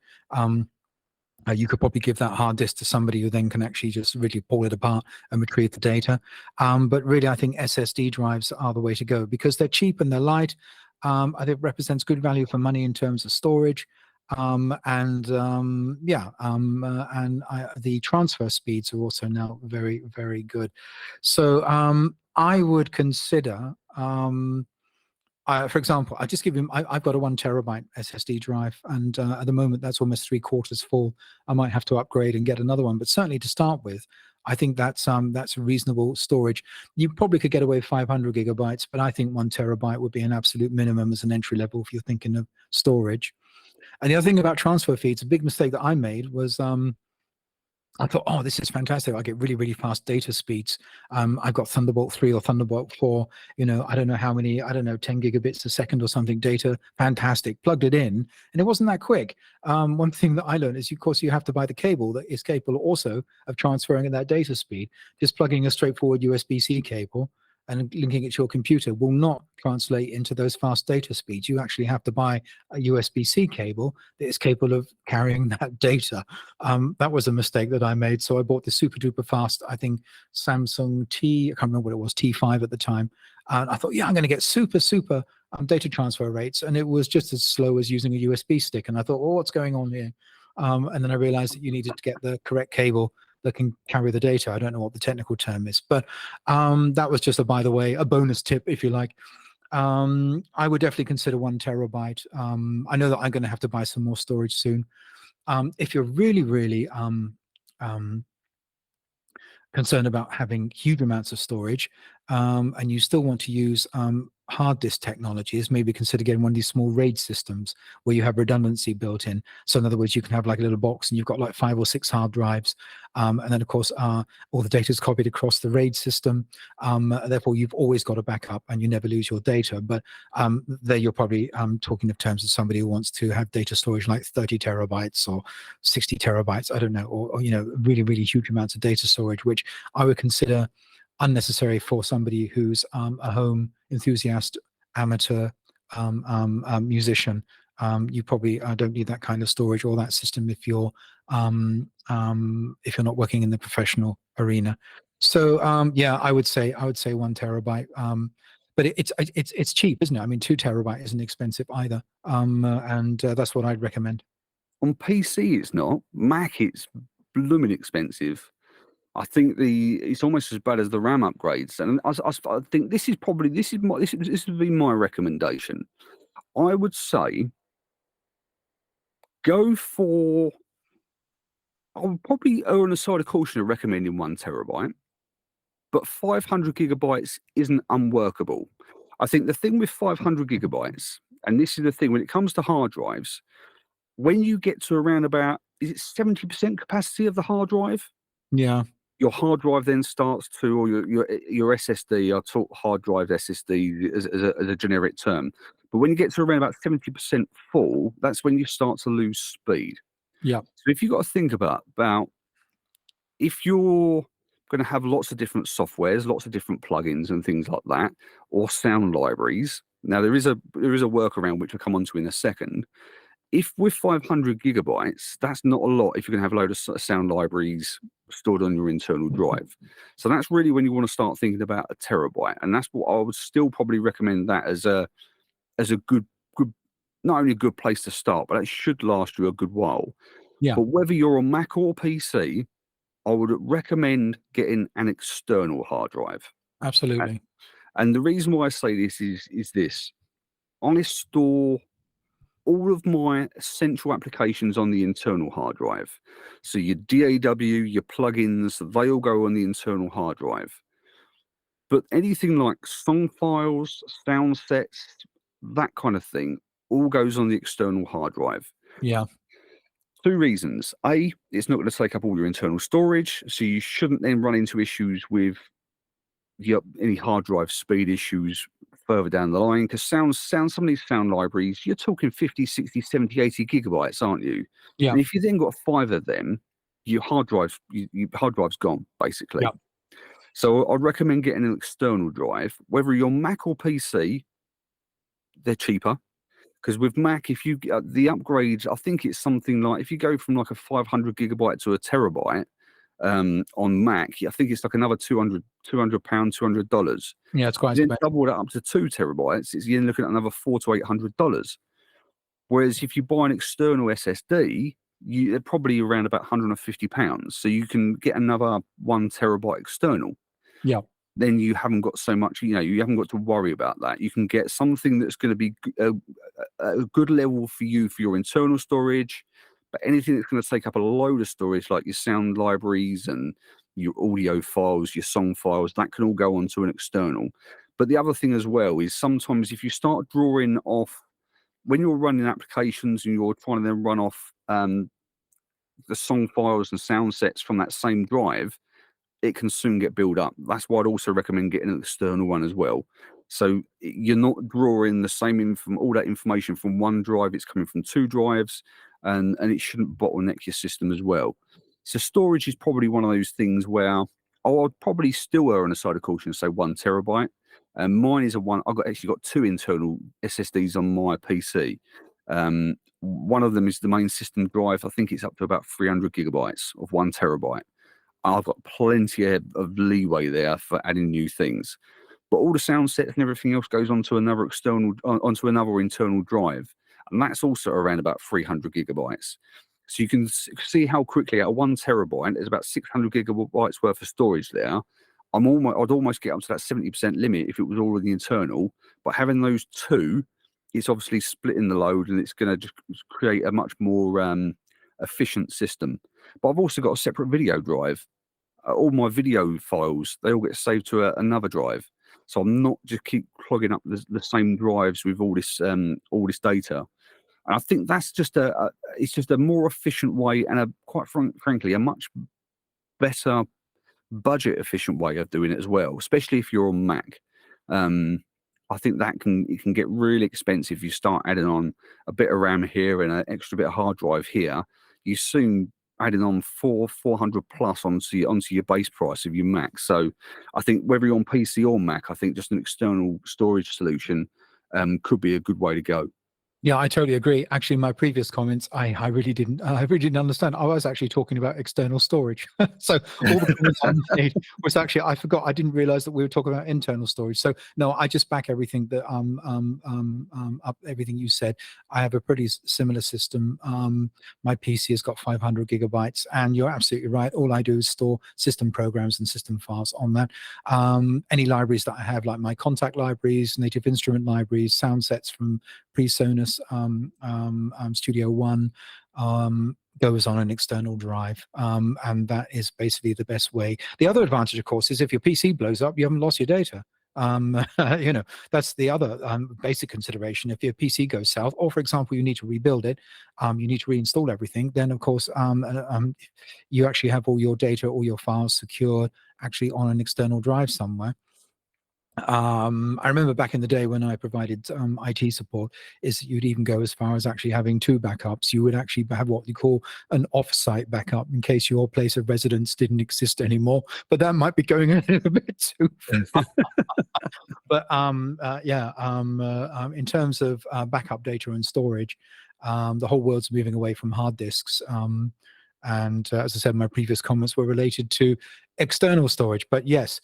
You could probably give that hard disk to somebody who then can actually just really pull it apart and retrieve the data. But really, I think SSD drives are the way to go because they're cheap and they're light. I think it represents good value for money in terms of storage. The transfer speeds are also now very, very good. So I would consider, for example, I just give him. I've got a 1 terabyte SSD drive, and at the moment that's almost 3/4 full. I might have to upgrade and get another one, but certainly to start with, I think that's reasonable storage. You probably could get away with 500 gigabytes, but I think 1 terabyte would be an absolute minimum as an entry level if you're thinking of storage. And the other thing about transfer feeds, a big mistake that I made was I thought, oh, this is fantastic. I get really, really fast data speeds. I've got Thunderbolt 3 or Thunderbolt 4, I don't know how many, 10 gigabits a second or something data. Fantastic. Plugged it in, and it wasn't that quick. One thing that I learned is, of course, you have to buy the cable that is capable also of transferring at that data speed. Just plugging a straightforward USB-C cable and linking it to your computer will not translate into those fast data speeds. You actually have to buy a USB-C cable that is capable of carrying that data. That was a mistake that I made. So I bought the super duper fast, I think Samsung I can't remember what it was, T5 at the time. And I thought, yeah, I'm going to get super data transfer rates. And it was just as slow as using a USB stick. And I thought, well, what's going on here? And then I realized that you needed to get the correct cable that can carry the data. I don't know what the technical term is, but that was just by the way, a bonus tip, if you like. I would definitely consider 1 terabyte. I know that I'm going to have to buy some more storage soon. If you're really concerned about having huge amounts of storage, and you still want to use hard disk technologies, maybe consider getting one of these small RAID systems where you have redundancy built in. So in other words, you can have like a little box and you've got like 5 or 6 hard drives. And then of course, all the data is copied across the RAID system. Therefore, you've always got a backup and you never lose your data. But there you're probably talking of terms of somebody who wants to have data storage like 30 terabytes or 60 terabytes, I don't know, or really huge amounts of data storage, which I would consider unnecessary for somebody who's a home enthusiast, amateur musician. You probably don't need that kind of storage or that system if you're not working in the professional arena. So yeah, I would say 1 terabyte. But it's cheap, isn't it? I mean, 2 terabyte isn't expensive either, and that's what I'd recommend. On PC, it's not. Mac, it's blooming expensive. I think it's almost as bad as the RAM upgrades, and I think this would be my recommendation. I would say go for. I would probably err on the side of caution of recommending 1 terabyte, but 500 gigabytes isn't unworkable. I think the thing with 500 gigabytes, and this is the thing when it comes to hard drives, when you get to around about, is it 70% capacity of the hard drive? Yeah. Your hard drive then starts to, or your SSD. I taught hard drive SSD as a generic term, but when you get to around about 70% full, that's when you start to lose speed. Yeah. So if you've got to think about if you're going to have lots of different softwares, lots of different plugins and things like that, or sound libraries. Now there is a workaround which I'll come on to in a second. If with 500 gigabytes, that's not a lot if you're going to have a load of sound libraries stored on your internal drive. So that's really when you want to start thinking about a terabyte. And that's what I would still probably recommend that as a good, not only a good place to start, but it should last you a good while. Yeah. But whether you're on Mac or PC, I would recommend getting an external hard drive. Absolutely. And the reason why I say this is this. I store all of my essential applications on the internal hard drive. So your DAW, your plugins, they all go on the internal hard drive. But anything like song files, sound sets, that kind of thing, all goes on the external hard drive. Yeah. 2 reasons. A, it's not going to take up all your internal storage, so you shouldn't then run into issues with any hard drive speed issues further down the line, because some of these sound libraries, you're talking 50, 60, 70, 80 gigabytes, aren't you? Yeah. And if you then got 5 of them, your hard drive's gone, basically. Yeah. So I'd recommend getting an external drive, whether you're Mac or PC, they're cheaper. Because with Mac, if you the upgrades, I think it's something like, if you go from like a 500 gigabyte to a terabyte, on Mac, I think it's like another £200, $200. Yeah, it's quite Then expensive. double that up to 2 terabytes, you're looking at another $400 to $800. Whereas if you buy an external SSD, they're probably around about £150. So you can get another 1 terabyte external. Yeah. Then you haven't got so much, you haven't got to worry about that. You can get something that's going to be a good level for you for your internal storage. But anything that's going to take up a load of storage, like your sound libraries and your audio files, your song files, that can all go onto an external. But the other thing as well is sometimes if you start drawing off, when you're running applications and you're trying to then run off the song files and sound sets from that same drive, it can soon get built up. That's why I'd also recommend getting an external one as well. So you're not drawing the same all that information from one drive. It's coming from 2 drives, and it shouldn't bottleneck your system as well. So storage is probably one of those things where I'd probably still err on the side of caution and say 1 terabyte. And mine is I've actually got 2 internal SSDs on my PC. One of them is the main system drive. I think it's up to about 300 gigabytes of 1 terabyte. I've got plenty of leeway there for adding new things, but all the sound sets and everything else goes onto another internal drive, and that's also around about 300 gigabytes. So you can see how quickly at a 1 terabyte, there's about 600 gigabytes worth of storage there. I'd almost get up to that 70% limit if it was all in the internal, but having those 2, it's obviously splitting the load, and it's going to just create a much more efficient system. But I've also got a separate video drive. All my video files, they all get saved to another drive, so I'm not just keep clogging up the same drives with all this data. And I think that's just it's just a more efficient way, and quite frankly, a much better budget efficient way of doing it as well, especially if you're on Mac. I think it can get really expensive if you start adding on a bit of RAM here and an extra bit of hard drive here. You soon adding on 400 plus onto your base price of your Mac. So I think whether you're on PC or Mac, I think just an external storage solution could be a good way to go. Yeah, I totally agree. Actually, my previous comments, I really didn't understand. I was actually talking about external storage. So all the comments I made was actually, I forgot. I didn't realize that we were talking about internal storage. So no, I just back everything that up everything you said. I have a pretty similar system. My PC has got 500 gigabytes, and you're absolutely right. All I do is store system programs and system files on that. Any libraries that I have, like my contact libraries, native instrument libraries, sound sets from PreSonus, Studio One, goes on an external drive, and that is basically the best way. The other advantage, of course, is if your PC blows up, you haven't lost your data. That's the other basic consideration. If your PC goes south, or for example, you need to rebuild it, you need to reinstall everything, then of course you actually have all your data, all your files secured actually on an external drive somewhere. I remember back in the day when I provided IT support, is you'd even go as far as actually having 2 backups. You would actually have what you call an off-site backup in case your place of residence didn't exist anymore. But that might be going a little bit too far. But in terms of backup data and storage, the whole world's moving away from hard disks. And as I said, my previous comments were related to external storage. But yes,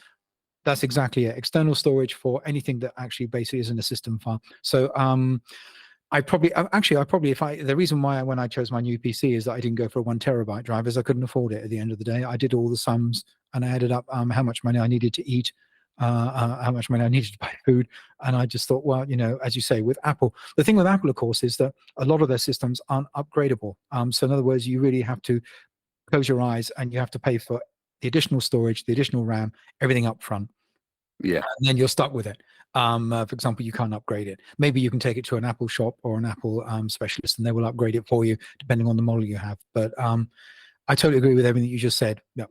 that's exactly it. External storage for anything that actually basically isn't a system file. So the reason why when I chose my new PC is that I didn't go for a 1 terabyte drive is I couldn't afford it at the end of the day. I did all the sums and I added up how much money I needed to eat, how much money I needed to buy food. And I just thought, well, as you say, with Apple, the thing with Apple, of course, is that a lot of their systems aren't upgradable. So in other words, you really have to close your eyes and you have to pay for the additional storage, the additional RAM, everything up front. Yeah. And then you're stuck with it. For example, you can't upgrade it. Maybe you can take it to an Apple shop or an Apple specialist and they will upgrade it for you depending on the model you have. But I totally agree with everything you just said. Yeah.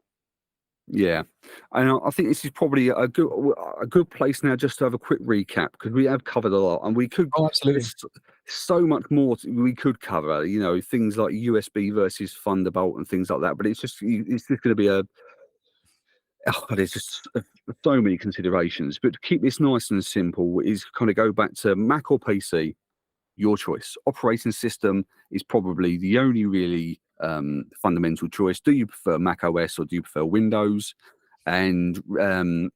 Yeah, and I think this is probably a good place now just to have a quick recap, because we have covered a lot, and we could. Oh, absolutely. There's so much more we could cover. Things like USB versus Thunderbolt and things like that. But it's just going to be there's just so many considerations. But to keep this nice and simple is kind of go back to Mac or PC, your choice. Operating system is probably the only really fundamental choice. Do you prefer Mac OS or do you prefer Windows? And the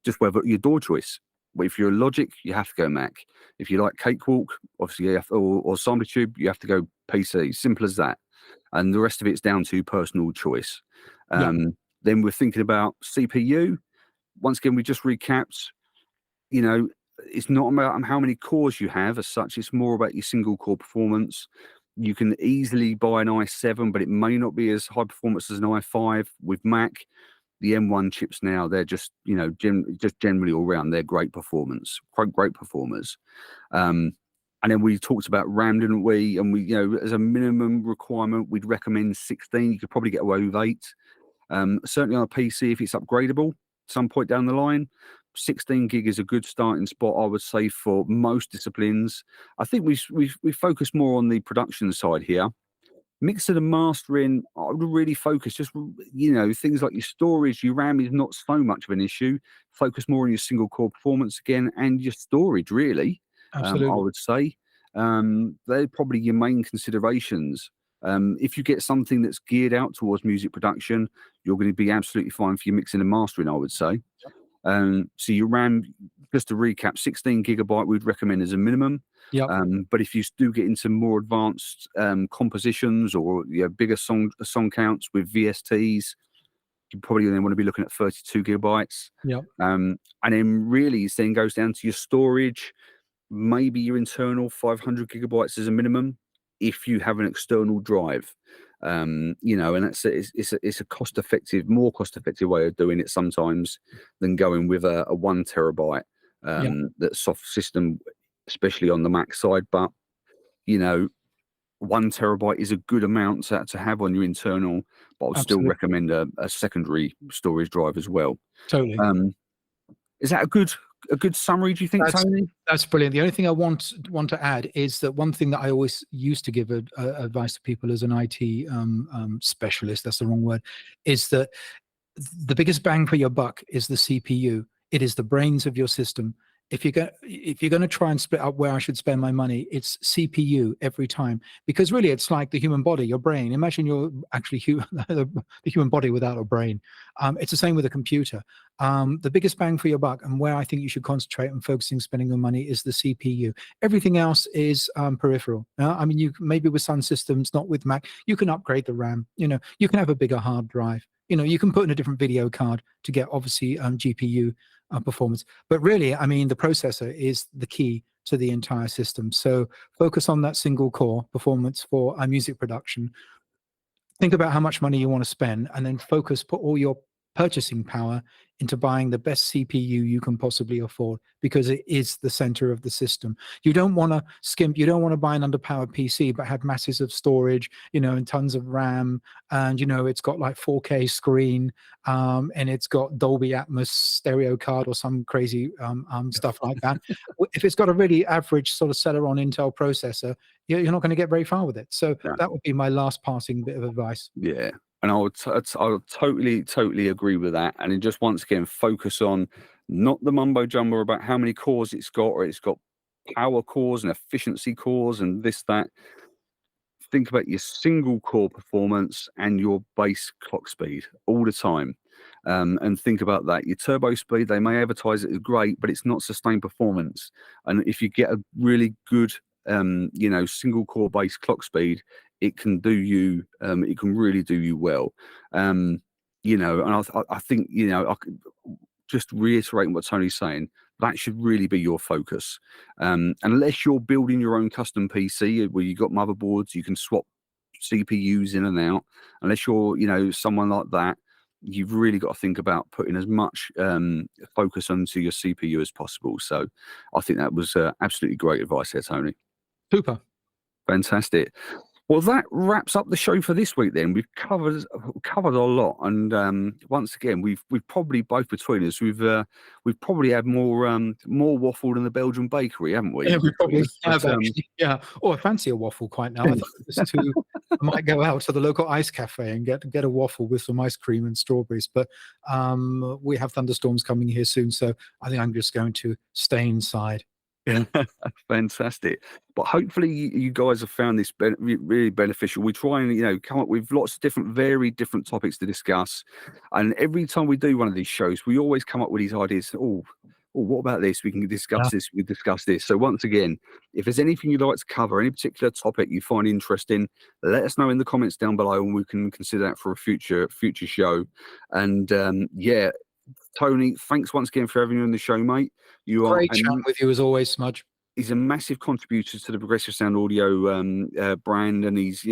just whether your door choice. If you're Logic, you have to go Mac. If you like Cakewalk, obviously, or Samplitude, you have to go PC. Simple as that. And the rest of it's down to personal choice. Then we're thinking about CPU. Once again, we just recapped. It's not about how many cores you have as such. It's more about your single core performance. You can easily buy an i7, but it may not be as high performance as an i5. With Mac, the M1 chips now, they're just just generally all round, they're great performance, great performers. And And then we talked about RAM, didn't we? And we, you know, as a minimum requirement, we'd recommend 16. You could probably get away with 8. Certainly on a PC, if it's upgradable some point down the line, 16 gig is a good starting spot, I would say, for most disciplines. I think we focus more on the production side here. Mixing and mastering, I would really focus just, you know, things like your storage, your RAM is not so much of an issue. Focus more on your single core performance again and your storage, really. I Absolutely. would say they're probably your main considerations. If you get something that's geared out towards music production, you're going to be absolutely fine for your mixing and mastering, I would say. So your RAM, just to recap, 16 gigabyte we'd recommend as a minimum. Yep. But if you do get into more advanced compositions or, you know, bigger song counts with VSTs, you probably then want to be looking at 32 gigabytes. Yep. And then really it then goes down to your storage, maybe your internal 500 gigabytes as a minimum if you have an external drive. You know, and it's a cost-effective, more cost-effective way of doing it sometimes than going with a 1 terabyte that soft system, especially on the Mac side. But, you know, 1 terabyte is a good amount to have on your internal, but I'll still Absolutely. recommend a secondary storage drive as well. Totally. Is that a good summary, do you think, Tony? That's brilliant. The only thing I want to add is that one thing that I always used to give advice to people as an IT specialist, that's the wrong word, is that the biggest bang for your buck is the CPU. It is the brains of your system. If you're going to try and split up where I should spend my money, it's CPU every time, because really it's like the human body, your brain. Imagine you're actually the human body without a brain. It's the same with a computer. The biggest bang for your buck and where I think you should concentrate on focusing spending your money is the CPU. Everything else is peripheral. I mean, you maybe with some systems, not with Mac, you can upgrade the RAM. You know, you can have a bigger hard drive. You know, you can put in a different video card to get obviously GPU performance. But really, I mean, the processor is the key to the entire system. So focus on that single core performance for music production. Think about how much money you want to spend, and then put all your purchasing power into buying the best CPU you can possibly afford, because it is the center of the system. You don't want to skimp. You don't want to buy an underpowered PC, but have masses of storage, you know, and tons of RAM, and, you know, it's got like 4K screen, and it's got Dolby Atmos stereo card or some crazy stuff like that. If it's got a really average sort of Celeron Intel processor, you're not going to get very far with it. So that would be my last passing bit of advice. Yeah. And I would totally agree with that. And then just once again, focus on not the mumbo jumbo about how many cores it's got, or it's got power cores and efficiency cores and this, that. Think about your single core performance and your base clock speed all the time. And think about that. Your turbo speed, they may advertise it as great, but it's not sustained performance. And if you get a really good, you know, single core base clock speed, it can do you, it can really do you well. You know, and I think, you know, I could just reiterating what Tony's saying, that should really be your focus. Unless you're building your own custom PC where you've got motherboards, you can swap CPUs in and out. Unless you're, you know, someone like that, you've really got to think about putting as much focus onto your CPU as possible. So I think that was absolutely great advice there, Tony. Super. Fantastic. Well, that wraps up the show for this week. Then we've covered a lot, and once again, we've probably both between us we've probably had more waffle than the Belgian bakery, haven't we? Yeah, we probably have actually. Yeah. Oh, I fancy a waffle quite now. I think it's too. I might go out to the local ice cafe and get a waffle with some ice cream and strawberries. But we have thunderstorms coming here soon, so I think I'm just going to stay inside. Yeah. Fantastic. But hopefully you guys have found this really beneficial. We try and, you know, come up with lots of varied different topics to discuss. And every time we do one of these shows, we always come up with these ideas. Oh, what about this? We can discuss this. We discuss this. So once again, if there's anything you'd like to cover, any particular topic you find interesting, let us know in the comments down below, and we can consider that for a future show. And yeah, Tony, thanks once again for having you on the show, mate. You Great chatting with you as always, Smudge. He's a massive contributor to the Progressive Sound Audio brand, and he's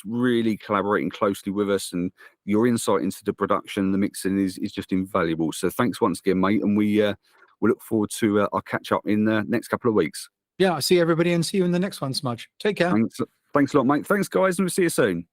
really collaborating closely with us. And your insight into the production, the mixing is just invaluable. So thanks once again, mate. And we look forward to our catch up in the next couple of weeks. Yeah, I'll see everybody and see you in the next one, Smudge. Take care. Thanks a lot, mate. Thanks, guys, and we'll see you soon.